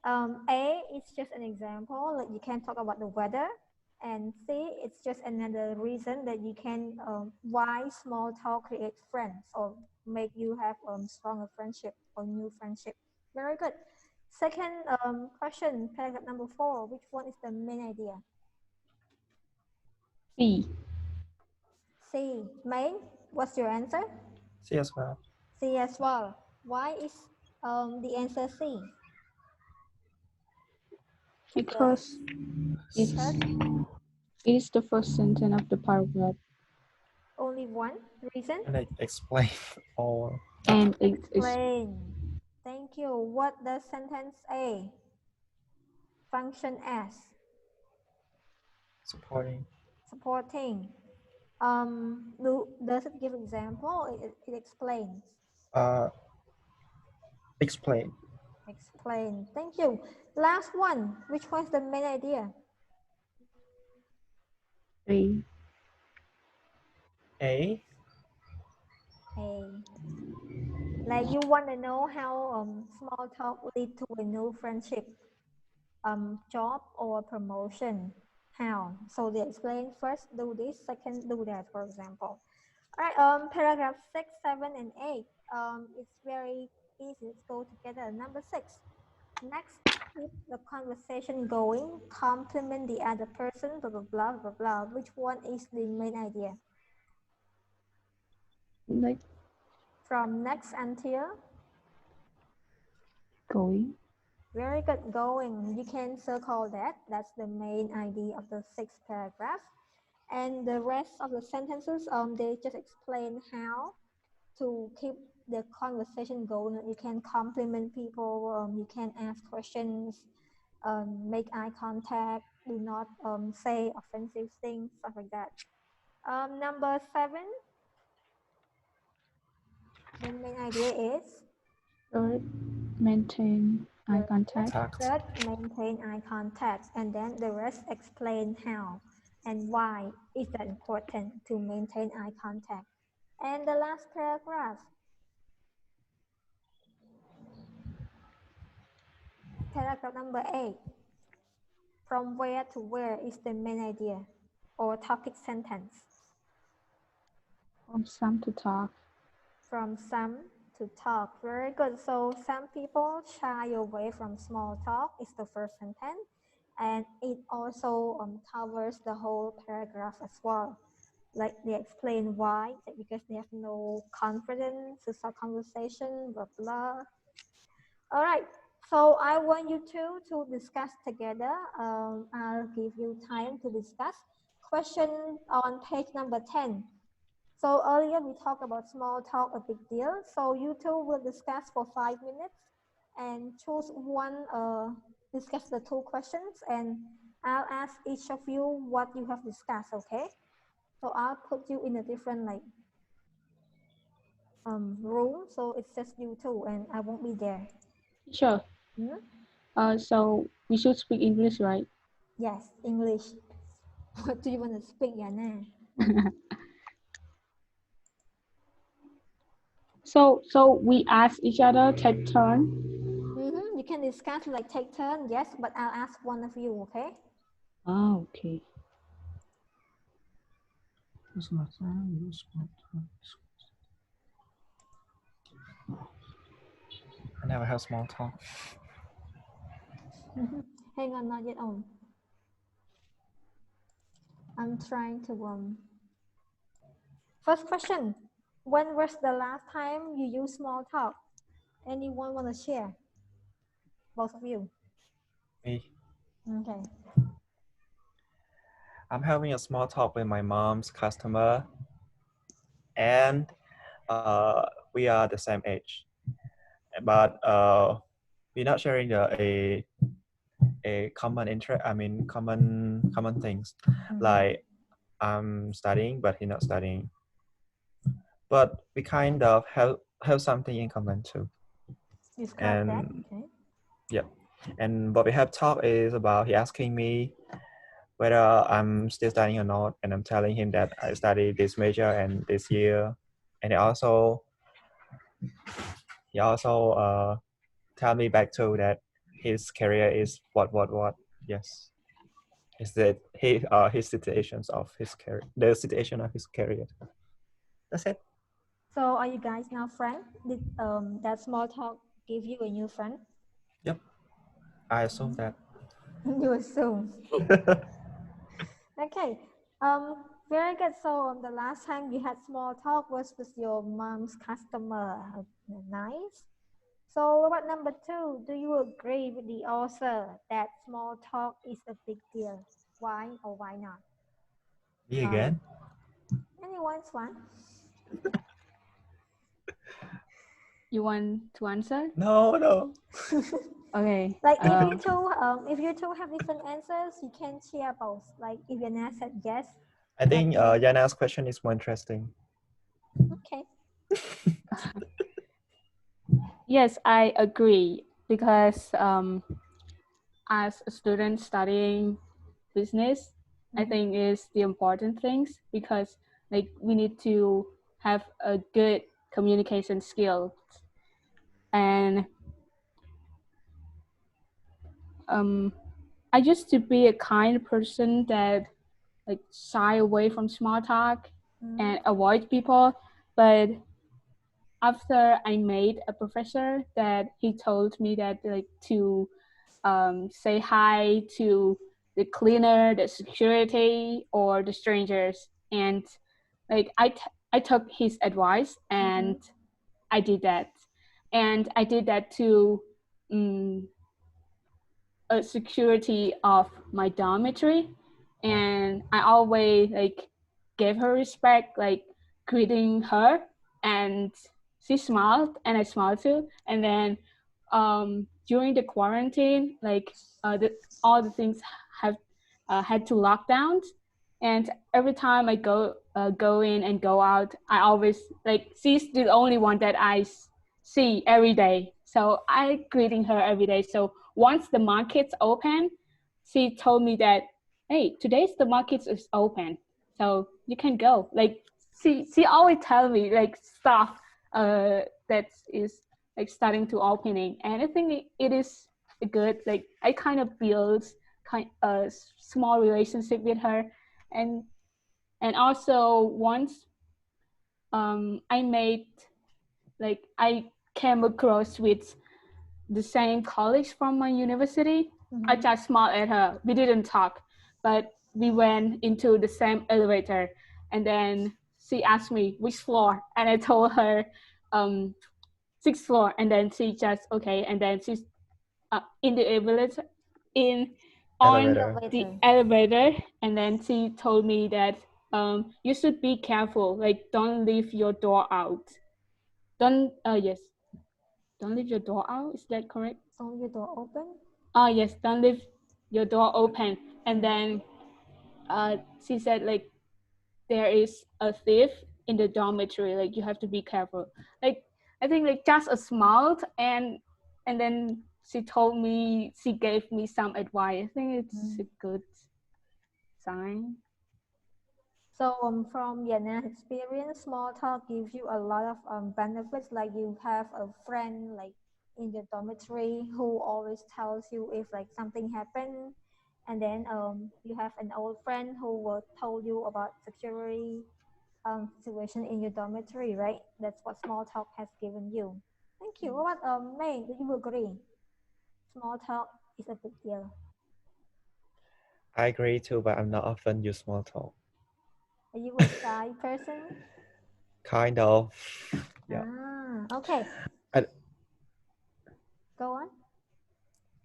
A is just an example, like you can talk about the weather, and C, it's just another reason that you can why small talk creates friends or make you have stronger friendship or new friendship. Very good. Second question, paragraph number 4, which one is the main idea? C. C, main. What's your answer? C as well. C as well. Why is the answer C? Because it is the first sentence of the paragraph. Only one reason? And I explain all. And Explain. Thank you. What does sentence A function as? Supporting. Supporting. Does it give example? It explains. Explain. Explain. Thank you. Last one. Which was the main idea? A. A. A. Like you want to know how small talk lead to a new friendship, job or promotion. How? So they explain first do this, second do that, for example. All right. Paragraph 6, 7, and 8. It's very easy. Let's go together. Number 6. Next, keep the conversation going. Compliment the other person. Blah blah blah blah blah. Which one is the main idea? Like From next until. going. Very good. Going. You can circle that. That's the main idea of the 6th paragraph. And the rest of the sentences, they just explain how to keep the conversation going. You can compliment people. You can ask questions. Make eye contact. Do not say offensive things, stuff like that. Number 7. The main idea is. Third, maintain eye contact. Third, maintain eye contact, and then the rest explain how and why is that important to maintain eye contact. And the last paragraph, paragraph number 8. From where to where is the main idea or topic sentence? From some to talk. From some to talk. Very good. So some people shy away from small talk is the first sentence, and it also covers the whole paragraph as well. Like they explain why, because they have no confidence to start conversation, blah blah. All right. So I want you two to discuss together. I'll give you time to discuss. Question on page number 10. So earlier we talked about small talk, a big deal. So you two will discuss for 5 minutes and choose one, discuss the 2 questions, and I'll ask each of you what you have discussed, okay? So I'll put you in a different room, so it's just you two and I won't be there. Sure. So we should speak English, right? Yes, English. What do you want to speak, Yana? So we ask each other, take turn. You can discuss, like take turn, yes, but I'll ask one of you, okay? Oh, okay. I never have small talk. Hang on, not yet on. I'm trying to First question. When was the last time you used small talk? Anyone want to share? Both of you. Me. Okay. I'm having a small talk with my mom's customer, and we are the same age, but we're not sharing a common interest. I mean, common things. Like I'm studying, but he's not studying. But we kind of have something in common too. Describe that. Okay. Yeah, and what we have talked is about he asking me whether I'm still studying or not, and I'm telling him that I study this major and this year, and he also tell me back too that his career is what. Yes, is that his situations of his career, the situation of his career. That's it. So are you guys now friends? Did that small talk give you a new friend? Yep, I assume that. You assume. Okay. Very good. So the last time you had small talk was with your mom's customer. Nice. So about number 2, do you agree with the author that small talk is a big deal? Why or why not? Me again? Anyone's one? You want to answer? No. Okay. Like if you two have different answers, you can share both. Like if Yana said yes. I think Yana's question is more interesting. Okay. Yes, I agree because as a student studying business, I think is the important things because like we need to have a good communication skill. And I used to be a kind person that like shy away from small talk and avoid people, but after I made a professor that he told me that like to say hi to the cleaner, the security, or the strangers, and like I took his advice and I did that, and I did that to a security of my dormitory, and I always like gave her respect, like greeting her, and she smiled and I smiled too. And then during the quarantine, like all the things have had to lock down, and every time I go in and go out, I always like she's the only one that I see every day, so I greeting her every day. So once the markets open, she told me that, hey, today's the markets is open, so you can go. Like she always tell me like stuff that is like starting to opening, and I think it is good. Like I kind of build a small relationship with her, and also once I made like I came across with the same colleagues from my university. I just smiled at her. We didn't talk, but we went into the same elevator, and then she asked me which floor, and I told her sixth floor, and then she just okay, and then she's in the elevator, on the elevator, and then she told me that you should be careful, like don't leave your door out. Don't yes, don't leave your door out. Is that correct? Don't leave your door open. Yes, don't leave your door open. And then she said like there is a thief in the dormitory. Like you have to be careful. Like I think like just a smile, and then she told me, she gave me some advice. I think it's a good sign. So from Yana's experience, small talk gives you a lot of benefits. Like you have a friend like in the dormitory who always tells you if like something happened, and then you have an old friend who will told you about security situation in your dormitory, right? That's what small talk has given you. Thank you. What about May? Do you agree? Small talk is a big deal. I agree too, but I'm not often use small talk. Are you a shy person? Kind of. Yeah. Okay. I, Go on.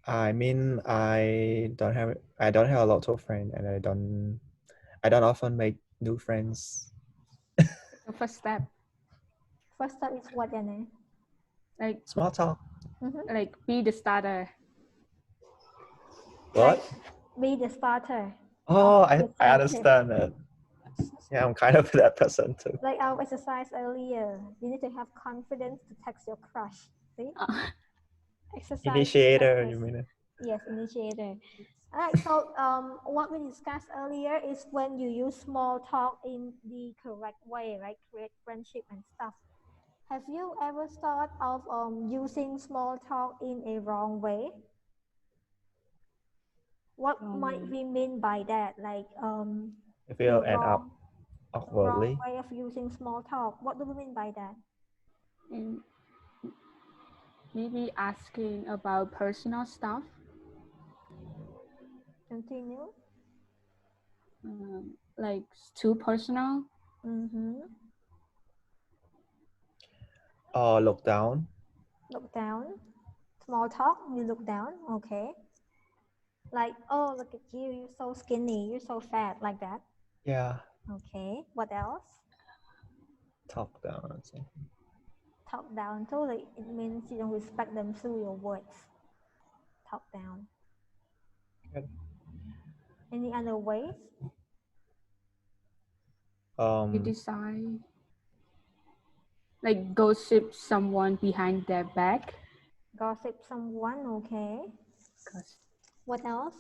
I mean, I don't have a lot of friends, and I don't often make new friends. The first step, First step is what, Yana? like Small talk. like be the starter. What? Like, be the starter. Oh, of I the friendship. understand that. Yeah, I'm kind of that person too. Like our exercise earlier, you need to have confidence to text your crush. See? Exercise. Initiator, practice. you mean it? Yes, initiator. All right. So what we discussed earlier is when you use small talk in the correct way, right? Create friendship and stuff. Have you ever thought of using small talk in a wrong way? What might we mean by that? Like If the you end up wrong awkwardly. way of using small talk. What do we mean by that? And maybe asking about personal stuff. Continue. Like too personal. Look down. Look down. Small talk, you look down. Okay. Like, oh, look at you. You're so skinny. You're so fat. Like that. Yeah. Okay. What else? Talk down or something. Talk down too. Like, it means you don't respect them through your words. Talk down. Good. Any other ways? Criticize. Like gossip someone behind their back. Gossip someone, okay. What else?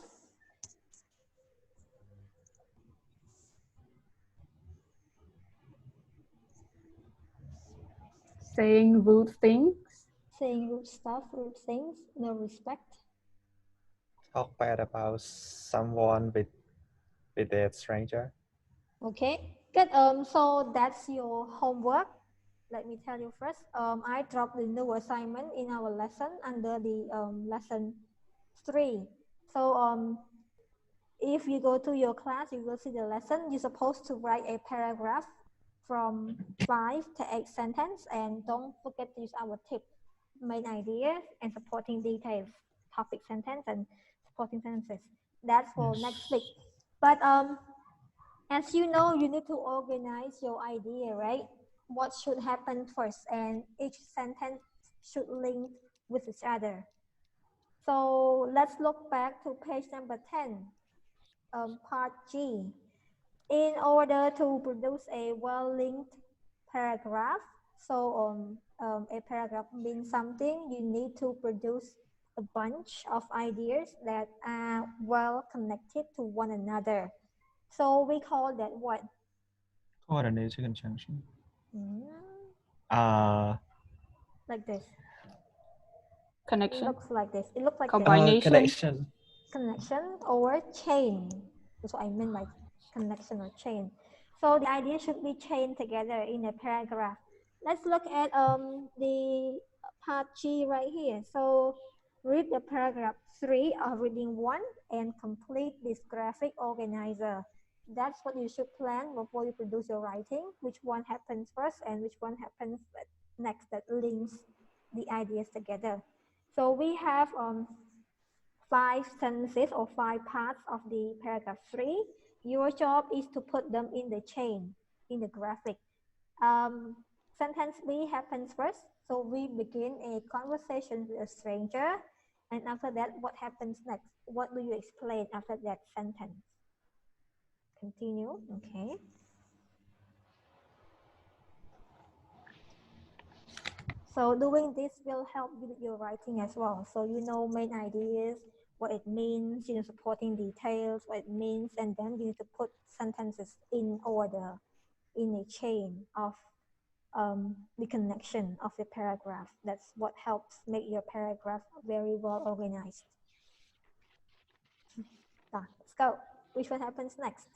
Saying rude things. Saying rude stuff, rude things, no respect. Talk bad about someone with a stranger. Okay, good. So that's your homework. Let me tell you first. I dropped the new assignment in our lesson under the lesson 3. So if you go to your class, you will see the lesson. You're supposed to write a paragraph from 5 to 8 sentences, and don't forget to use our tip, main ideas and supporting details, topic sentence and supporting sentences. That's for next week. But as you know, you need to organize your idea, right? What should happen first, and each sentence should link with each other. So let's look back to page number 10, part G. In order to produce a well-linked paragraph, so a paragraph means something, you need to produce a bunch of ideas that are well connected to one another. So we call that what? Coordinated conjunction. Like this. Connection. It looks like this. It looks like Combination. Connection. Connection or chain. That's what I mean by connection or chain. So the idea should be chained together in a paragraph. Let's look at the part G right here. So read the paragraph 3 of reading 1 and complete this graphic organizer. That's what you should plan before you produce your writing, which one happens first and which one happens next that links the ideas together. So we have 5 sentences or 5 parts of the paragraph 3. Your job is to put them in the chain, in the graphic. Sentence B happens first. So we begin a conversation with a stranger. And after that, what happens next? What do you explain after that sentence? Continue, okay. So doing this will help you with your writing as well. So you know main ideas, what it means, you know, supporting details, what it means, and then you need to put sentences in order, in a chain of the connection of the paragraph. That's what helps make your paragraph very well organized. Let's go. Which one happens next?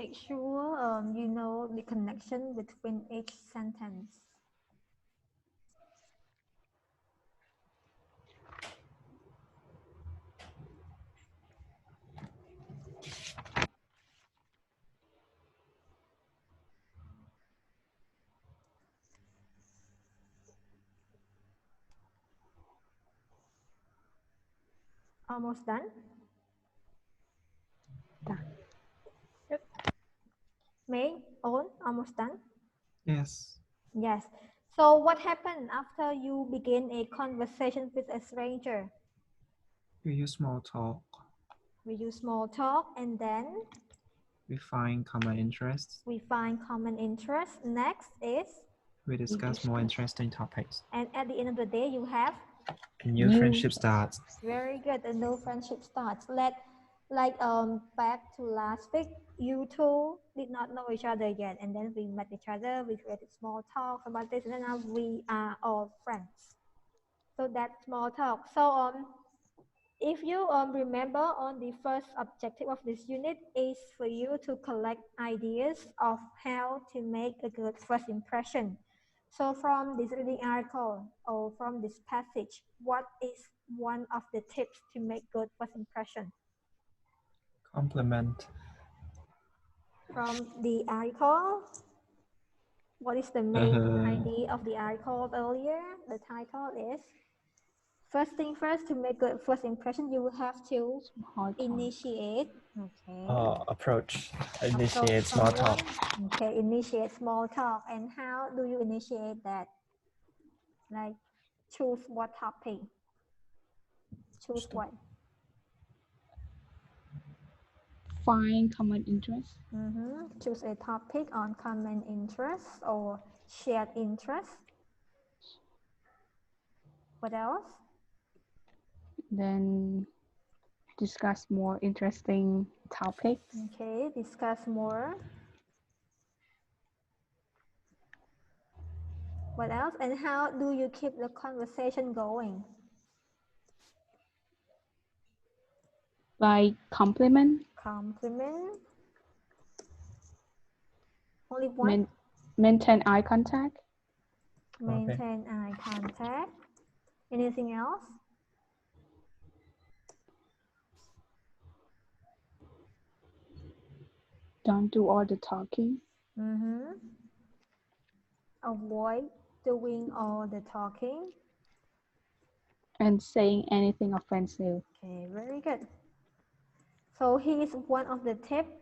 make sure you know the connection between each sentence. Almost done? Done. Yep. May, Owen, almost done? Yes. Yes. So what happened after you begin a conversation with a stranger? We use small talk. We use small talk and then We find common interests. we find common interest. Next is, We discuss more interesting topics. and at the end of the day, you have A new friendship starts. very good. A new friendship starts. Back to last week, you two did not know each other yet, and then we met each other. We created small talk about this, and then now we are all friends. So that's small talk. So if you remember, on the first objective of this unit is for you to collect ideas of how to make a good first impression. So from this reading article or from this passage, what is one of the tips to make good first impression? Compliment. From the article, what is the main idea of the article earlier? The title is, first thing first, to make good first impression, you will have to initiate. Okay. Approach. Initiate small talk. Okay, initiate small talk. And how do you initiate that? Like, choose what topic? Choose what? Find common interest. Choose a topic on common interest or shared interest. What else? Then discuss more interesting topics. Okay, discuss more. What else? And how do you keep the conversation going? By compliment. Compliment. Only one? Maintain eye contact. Maintain eye contact. Anything else? Don't do all the talking. Avoid doing all the talking. And saying anything offensive. Okay, very good. So here is one of the tips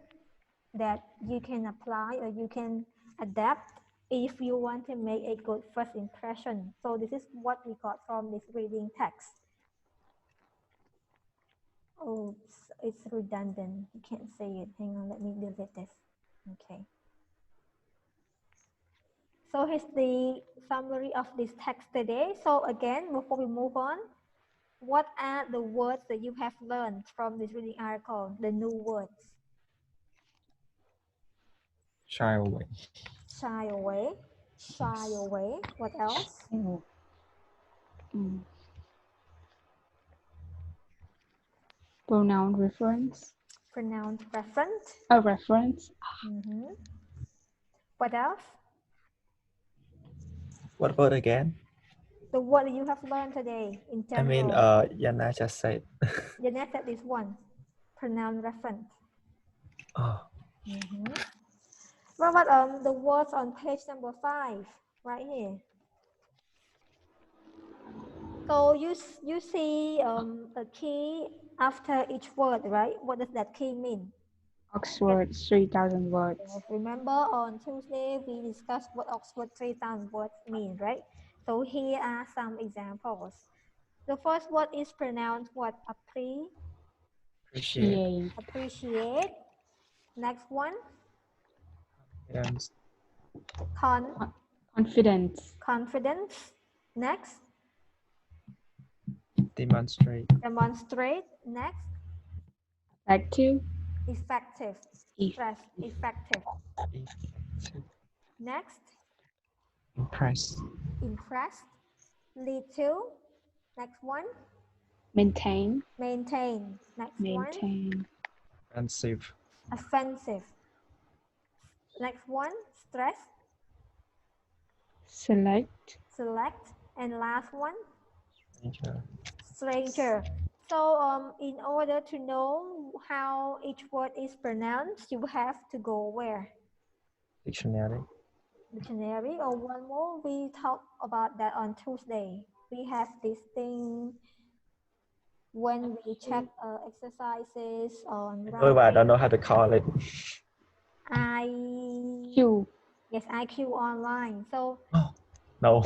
that you can apply or you can adapt if you want to make a good first impression. So this is what we got from this reading text. Oh, it's redundant. You can't say it. Hang on, let me delete this. Okay. So here's the summary of this text today. So again, before we move on, what are the words that you have learned from this reading article, the new words? Shy away. Shy away. Shy away. What else? Pronoun reference. Pronoun reference. A reference. What else? What word again? The word you have learned today in general. I mean, Yana just said. Yana said this one. Pronoun reference. Oh. What about the words on page number 5, right here? So you see a key after each word, right? What does that key mean? Oxford 3,000 words. Yes, remember on Tuesday we discussed what Oxford 3,000 words mean, right? So here are some examples. The first word is pronounced what? Appreciate. Appreciate. Next one. Confidence. Confidence. Next. Demonstrate. Demonstrate. Next. Effective. Effective. Effective. Next. Impress. Impressed. Lead to. Next one. Maintain. Maintain. Next one. Offensive. Offensive. Next one, stress, Select. select, and last one, Stranger. stranger. So in order to know how each word is pronounced, you have to go where? Dictionary. Dictionary. Or one more, we talk about that on Tuesday. We have this thing when we check exercises on I know, but I don't writing. know how to call it. Q. Yes, IQ online. So No.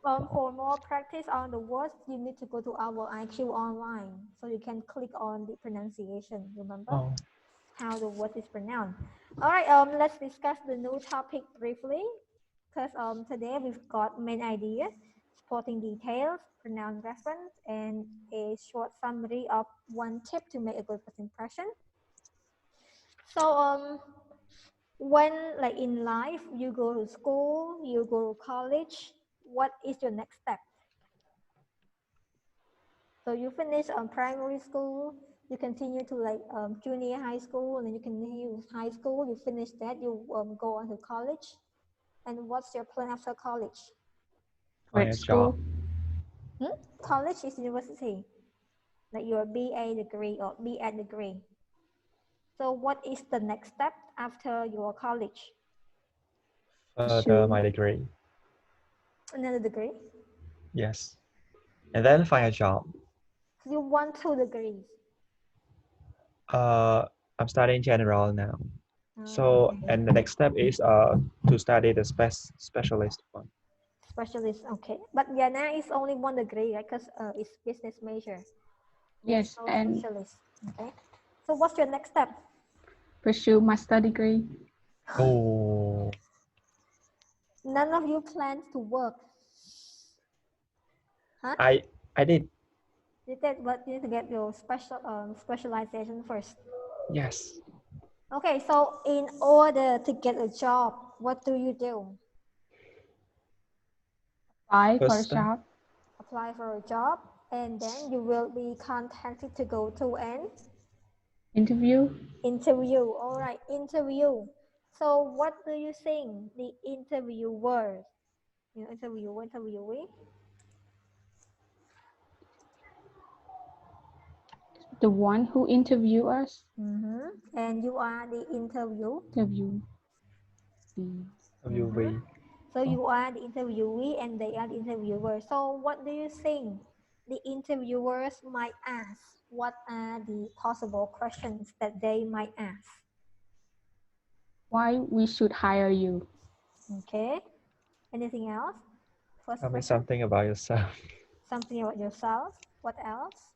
for more practice on the words, you need to go to our IQ online. So you can click on the pronunciation. Remember Oh. how the word is pronounced. All right. Let's discuss the new topic briefly. Because today we've got main ideas, supporting details, pronoun reference, and a short summary of one tip to make a good first impression. So when like in life you go to school, you go to college, what is your next step? So you finish primary school, you continue to like junior high school, and then you continue high school. You finish that, you go on to college. And what's your plan after college? Find Grade a school. job. College is university, like your BA degree or BEd degree. So what is the next step after your college? Further my degree. Another degree? Yes. And then find a job. So you want 2 degrees? I'm studying general now. So, Okay. and the next step is to study the specialist one. Specialist, okay. But Yana is only 1 degree, right? Because it's business major. There's Yes, no and specialist. Okay. So what's your next step? pursue master degree. Oh. None of you plans to work. Huh? I did. You did, but you need to get your specialization first. Yes. Okay, so in order to get a job, what do you do? Apply for a First, job. Apply for a job, and then you will be contacted to go to an Interview. interview. All right, interview. So what do you think the interviewer, interviewer, interviewee? The one who interview us. And you are the interview. Interview. we. So you are the interviewee and they are the interviewer. So what do you think the interviewers might ask? What are the possible questions that they might ask? Why we should hire you? Okay. Anything else? First Tell me question. something about yourself. Something about yourself. What else?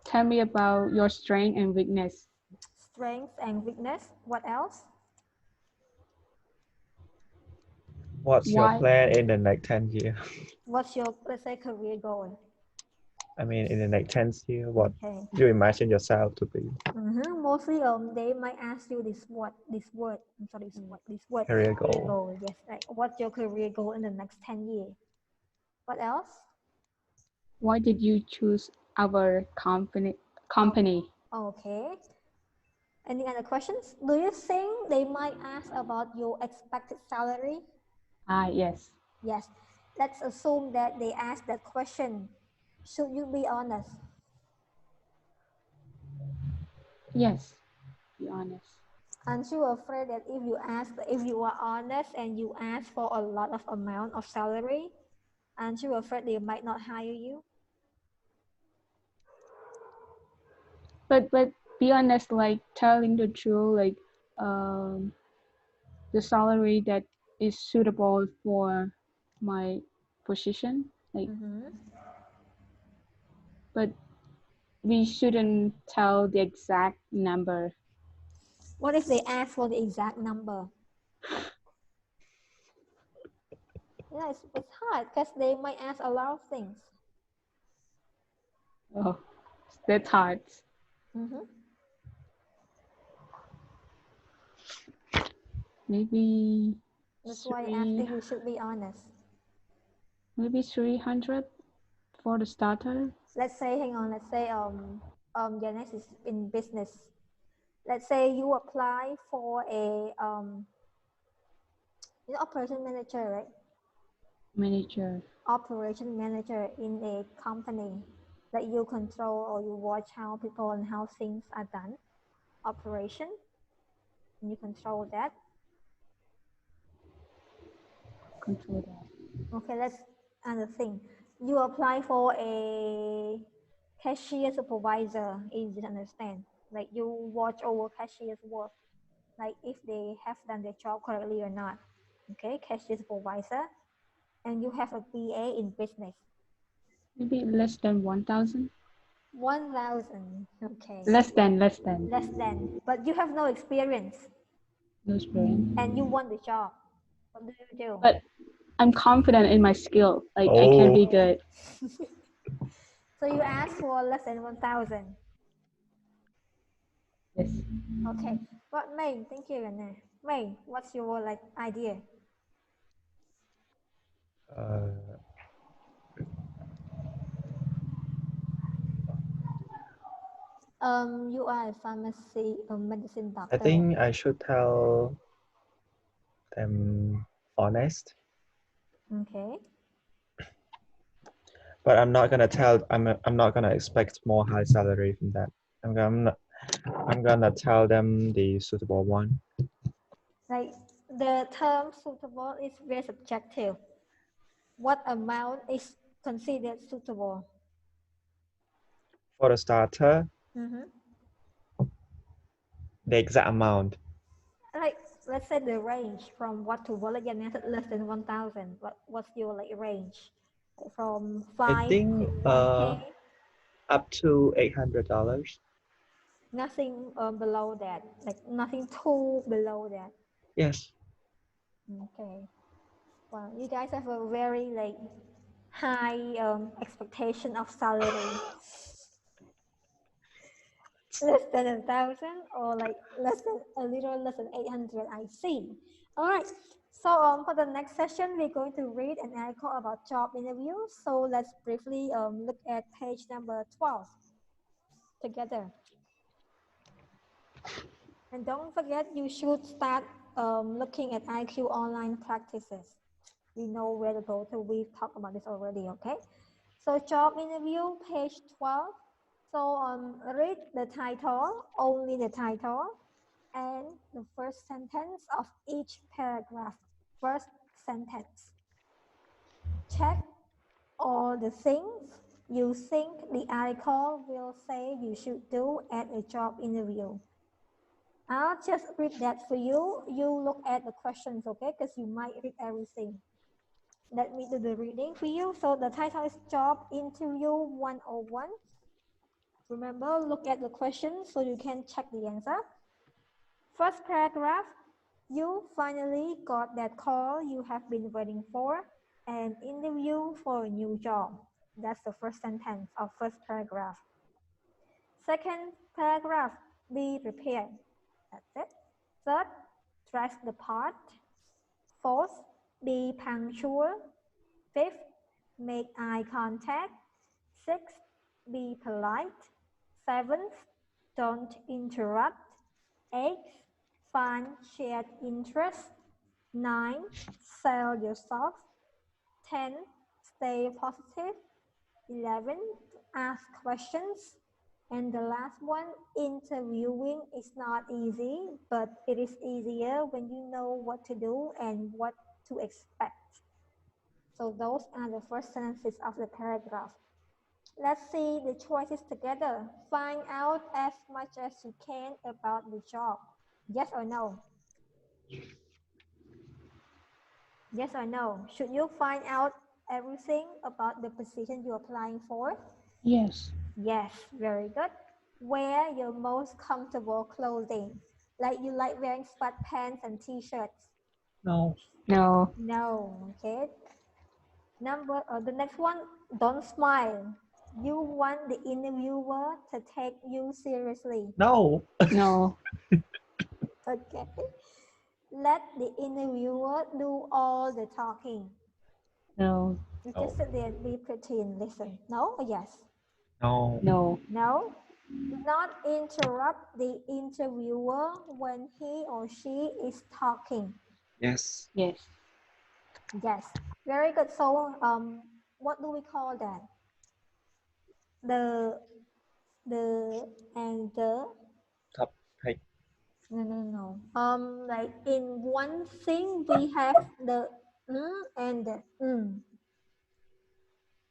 Tell me about your strength and weakness. Strengths and weakness. What else? What's your plan in the next 10 years? What's your, let's say, career goal? I mean, in the next 10 years, what Okay. you imagine yourself to be? Mostly, they might ask you this word. I'm sorry, this word. Career goal. Yes. Like, what's your career goal in the next 10 years? What else? Why did you choose our company? Okay. Any other questions? Do you think they might ask about your expected salary? Yes. Yes. Let's assume that they ask that question. Should you be honest? Yes. Be honest. Aren't you afraid that if you are honest and you ask for a lot of amount of salary, aren't you afraid they might not hire you? But be honest, like telling the truth, like the salary that is suitable for my position, like. But we shouldn't tell the exact number. What if they ask for the exact number? Yeah, it's hard because they might ask a lot of things. Oh, that's hard. Maybe. That's why I asked if you should be honest. Maybe 300 for the starter. Let's say, hang on. Let's say Janet is in business. Let's say you apply for a operation manager, right? Manager. Operation manager in a company that you control or you watch how people and how things are done. Operation, and you control that. Control that. Okay, that's another thing. You apply for a cashier supervisor, easy to understand. Like you watch over cashier's work, like if they have done their job correctly or not. Okay, cashier supervisor, and you have a BA in business. Maybe less than 1,000. 1,000. Okay. Less than. Less than. But you have no experience. No experience. And you want the job. What do you do? But I'm confident in my skill. Like I can be good. So you ask for less than 1,000. Yes. Okay. But May, thank you, Anna. May, what's your idea? You are a pharmacy or medicine doctor. I think I should tell them honest. Okay. But I'm not gonna tell. I'm not gonna expect more high salary from that. I'm gonna tell them the suitable one. Like the term suitable is very subjective. What amount is considered suitable? For the starter, the exact amount. Like let's say the range from what to what again? Less than 1,000. What's your range? From 5 I think to 1K? up to $800. Nothing below that. Like nothing too below that. Yes. Okay. Wow, you guys have a very high expectation of salary. Less than 1,000 or a little less than 800. I see. All right. So for the next session, we're going to read an article about job interviews. So let's briefly look at page number 12 together. And don't forget, you should start looking at IQ online practices. We know where to go to. We've talked about this already, okay? So job interview, page 12. So read the title, only the title, and the first sentence of each paragraph. First sentence. Check all the things you think the article will say you should do at a job interview. I'll just read that for you. You look at the questions, okay? Because you might read everything. Let me do the reading for you. So the title is Job Interview 101. Remember, look at the question so you can check the answer. First paragraph, you finally got that call you have been waiting for, an interview for a new job. That's the first sentence of first paragraph. Second paragraph, be prepared. That's it. Third, dress the part. Fourth, be punctual. Fifth, make eye contact. Sixth, be polite. Seventh, don't interrupt. Eighth, find shared interest. 9, sell yourself. 10, stay positive. 11, ask questions. And the last one, interviewing is not easy, but it is easier when you know what to do and what to expect. So those are the first sentences of the paragraph. Let's see the choices together. Find out as much as you can about the job. Yes or no? Yes or no? Should you find out everything about the position you're applying for? Yes. Yes, very good. Wear your most comfortable clothing. Like you like wearing sweatpants and t-shirts? No. No. No, okay. The next one, don't smile. You want the interviewer to take you seriously. No. No. Okay. Let the interviewer do all the talking. No. You just sit there and be pretty and listen. No or yes? No. No. No? Do not interrupt the interviewer when he or she is talking. Yes. Yes. Yes, very good. So, what do we call that? The and the Topic. no. Like in one thing we have the and the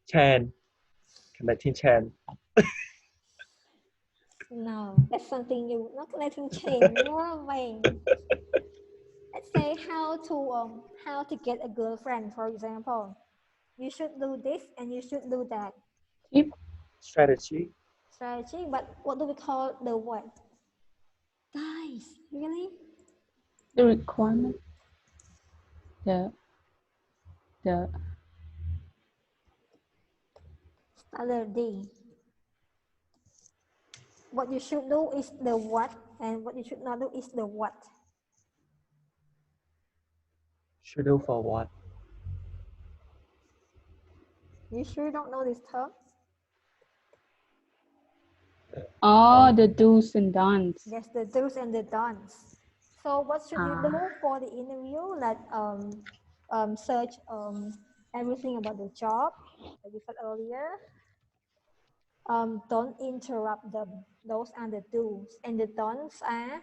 Chan. Connecting Chan. No, that's something you not letting change. No way. Let's say how to get a girlfriend, for example. You should do this and you should do that. Tip. Strategy. Strategy, but what do we call the what? Guys, really? The requirement. The Letter D. What you should do is the what, and what you should not do is the what. Should do for what? You sure don't know this term? the do's and don'ts. Yes, the do's and the don'ts. So what should you do for the interview? Like search everything about the job, like we said earlier. Don't interrupt them. Those are the do's, and the don'ts are: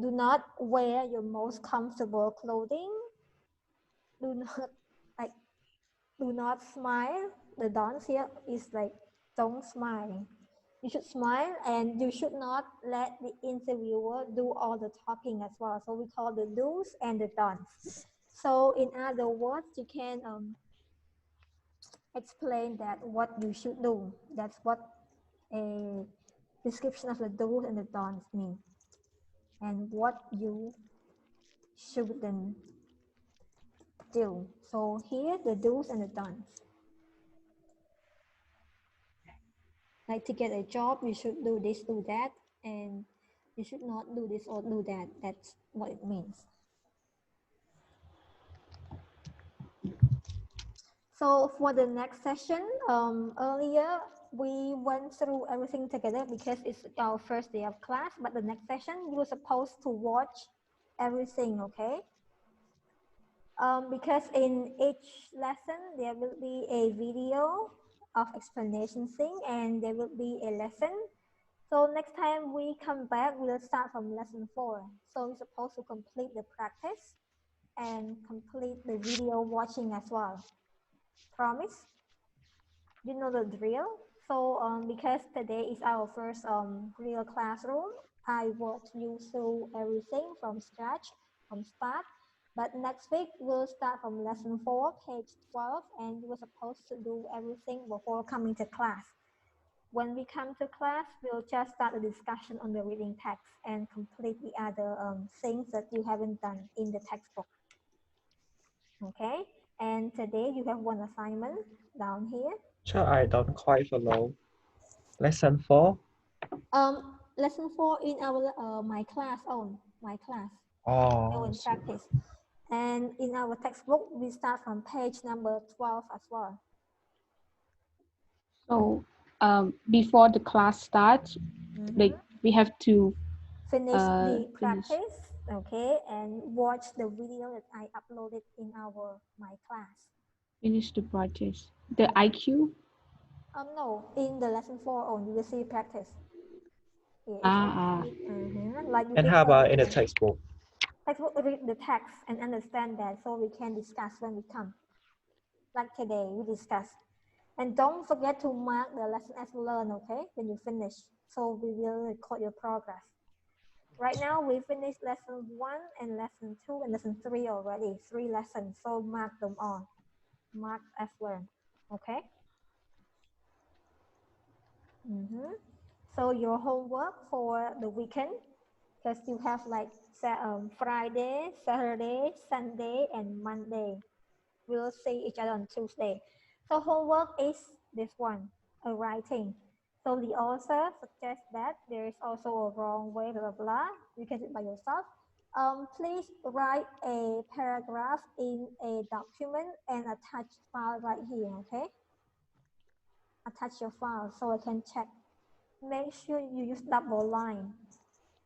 do not wear your most comfortable clothing. Do not like do not smile. The don'ts here is like don't smile. You should smile, and you should not let the interviewer do all the talking as well. So we call the do's and the don'ts. So in other words, you can explain that what you should do. That's what a description of the do's and the don'ts mean, and what you shouldn't do. So here the do's and the don'ts. Like to get a job, you should do this, do that, and you should not do this or do that. That's what it means. So for the next session, earlier we went through everything together because it's our first day of class, but the next session you were supposed to watch everything, okay? Because in each lesson there will be a video of explanation thing and there will be a lesson. So next time we come back, we'll start from lesson 4. So we're supposed to complete the practice and complete the video watching as well. Promise? You know the drill? So because today is our first real classroom, I walked you through everything from scratch, from start. But next week, we'll start from lesson 4, page 12, and we're supposed to do everything before coming to class. When we come to class, we'll just start a discussion on the reading text and complete the other things that you haven't done in the textbook. Okay, and today you have one assignment down here. Sure, I don't quite follow. Lesson 4? Lesson 4 in our my class. Oh, in practice. And in our textbook, we start from page number 12 as well. So before the class starts, like we have to finish the practice, okay, and watch the video that I uploaded in my class. Finish the practice. The IQ? No, in the lesson 4 only, you will see practice. Ah. Like you and did how about earlier. in the textbook? Textbook, read the text and understand that so we can discuss when we come. Like today, we discuss. And don't forget to mark the lesson as learned, okay, when you finish. So we will record your progress. Right now, we finished lesson 1 and lesson 2 and lesson 3 already. 3 lessons, so mark them all. Mark as learned, okay? So your homework for the weekend, because you have like Friday, Saturday, Sunday, and Monday. We'll see each other on Tuesday. So homework is this one, a writing. So the author suggests that there is also a wrong way, blah, blah, blah. You can do it by yourself. Please write a paragraph in a document and attach file right here, okay? Attach your file so I can check make sure you use double line,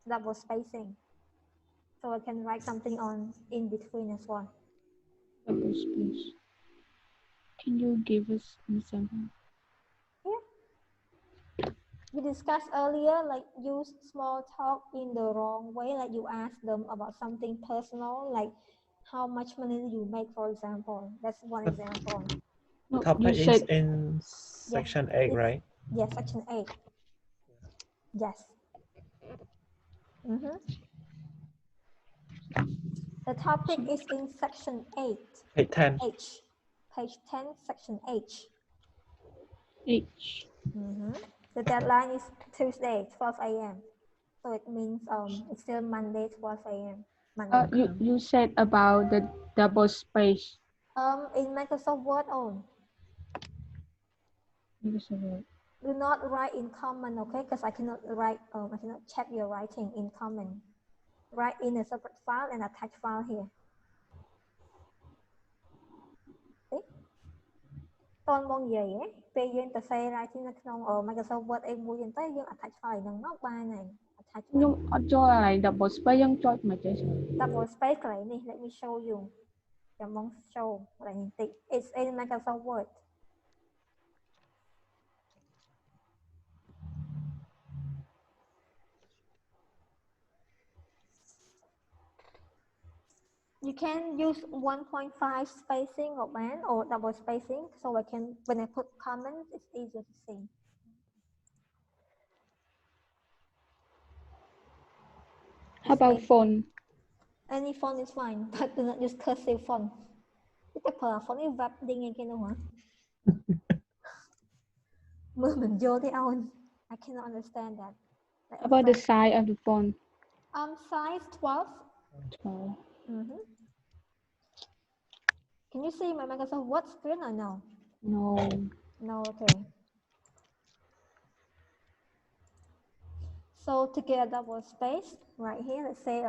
double spacing. So I can write something on in between as well. Double space. Can you give us an example? Yeah. We discussed earlier, like use small talk in the wrong way, like you ask them about something personal, like how much money do you make, for example. That's one example. No, you Topic is said in section 8, right? Yes, section 8. Yes. The topic is in section 8. Page 10. H. Page 10, section H. H. The deadline is Tuesday, 12 a.m. So it means it's still Monday, 12 a.m. Monday. You said about the double space. In Microsoft Word on. Do not write in comment, okay? Because I cannot write. I cannot check your writing in comment. Write in a separate file and attach file here. See? តនបងនិយាយពេលយើងទៅ say writing នៅក្នុង Microsoft Word អីមួយហ្នឹងទៅយើង attach file ហ្នឹងមកបានហើយ attach ខ្ញុំអត់ចូលឲ្យ double space យើងចុចមកចេះ double space កន្លែងនេះ let me show you ចាំបង show កន្លែងនេះតិច it's in Microsoft Word. You can use 1.5 spacing or band or double spacing, so I can, when I put comments, it's easier to see. How about font? Any font is fine, but do not use cursive font. Cái font này vạch đi ngay kia đâu hả? Mưa mình vô thế on. I cannot understand that. How about the size of the font? Size 12. 12. Can you see my Microsoft Word screen or no? No. No, okay. So to get a double space right here, let's say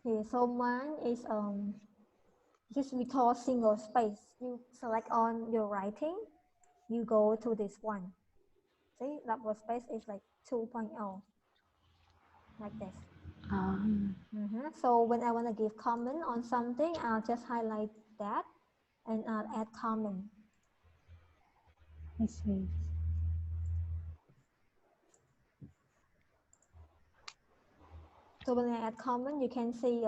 here, so mine is this we call single space. You select on your writing, you go to this one. See, double space is like 2.0, like this. So when I want to give comment on something, I'll just highlight that and I'll add comment. I see. So when I add comment, you can see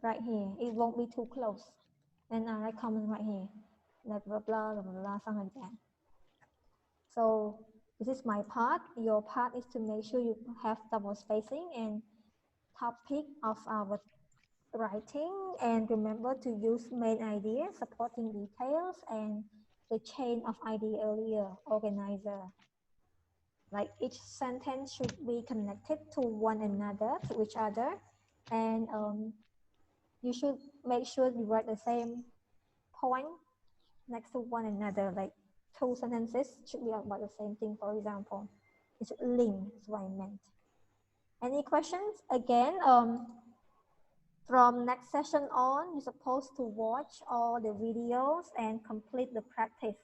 right here, it won't be too close. And I write comment right here, like blah, blah, blah, blah, blah, something like that. So this is my part. Your part is to make sure you have double spacing and topic of our writing, and remember to use main idea, supporting details, and the chain of idea earlier, organizer. Like each sentence should be connected to one another, to each other, and you should make sure you write the same point next to one another. Like two sentences should be about the same thing, for example. It should link, is what I meant. Any questions? Again, from next session on, you're supposed to watch all the videos and complete the practice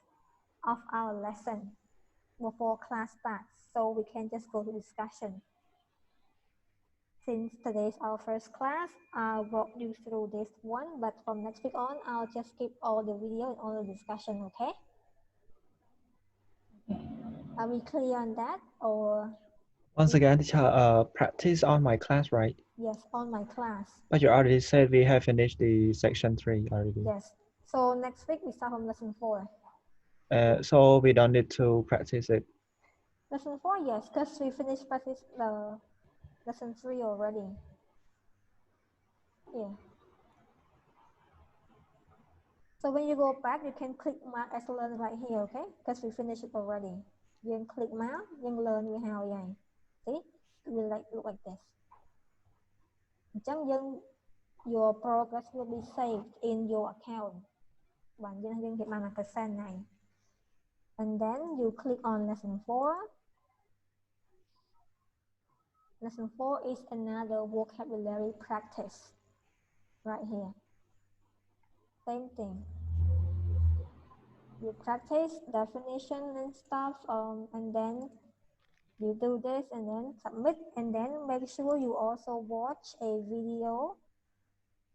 of our lesson before class starts, so we can just go to discussion. Since today is our first class, I'll walk you through this one, but from next week on, I'll just skip all the video and all the discussion, okay? Are we clear on that, or? Once again, teacher, practice on my class, right? Yes, on my class. But you already said we have finished the section 3 already. Yes. So next week we start from lesson 4. So we don't need to practice it. Lesson 4, yes, because we finished practice the lesson 3 already. Yeah. So when you go back, you can click mark as learn right here, okay? Because we finished it already. You can click mark, you can learn we how vậy. See? It will look like this. Your progress will be saved in your account. Bạn dân hiện 30% này. And then you click on lesson 4. Lesson 4 is another vocabulary practice right here. Same thing. You practice definition and stuff, and then you do this and then submit, and then make sure you also watch a video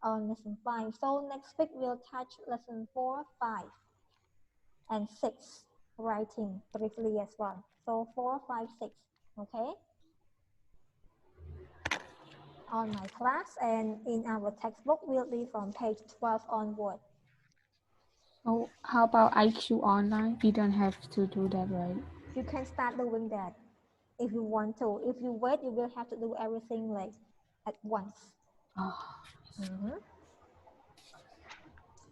on lesson 5. So next week we'll touch lesson 4, 5, and 6, writing briefly as well. So 4, 5, 6, okay? On my class, and in our textbook will be from page 12 onward. So how about IQ online? We don't have to do that, right? You can start doing that if you want to. If you wait, you will have to do everything like at once.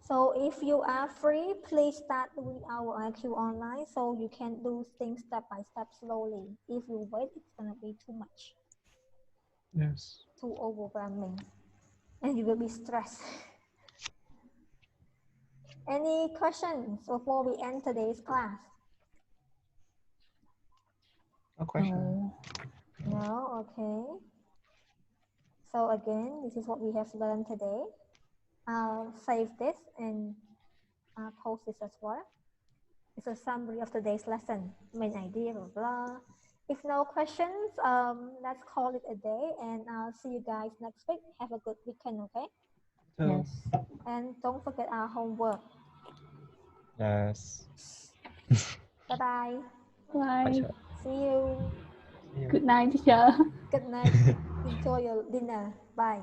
So if you are free, please start doing our IQ online so you can do things step by step slowly. If you wait, it's gonna be too much. Yes. Too overwhelming, and you will be stressed. Any questions before we end today's class? No question. No? Okay. So again, this is what we have learned today. I'll save this and post this as well. It's a summary of today's lesson, main idea, blah, blah. If no questions, let's call it a day, and I'll see you guys next week. Have a good weekend, okay? Yes. And don't forget our homework. Yes. Bye-bye. Bye. See you. Good night, teacher. Good night. Enjoy your dinner. Bye.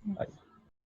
Bye.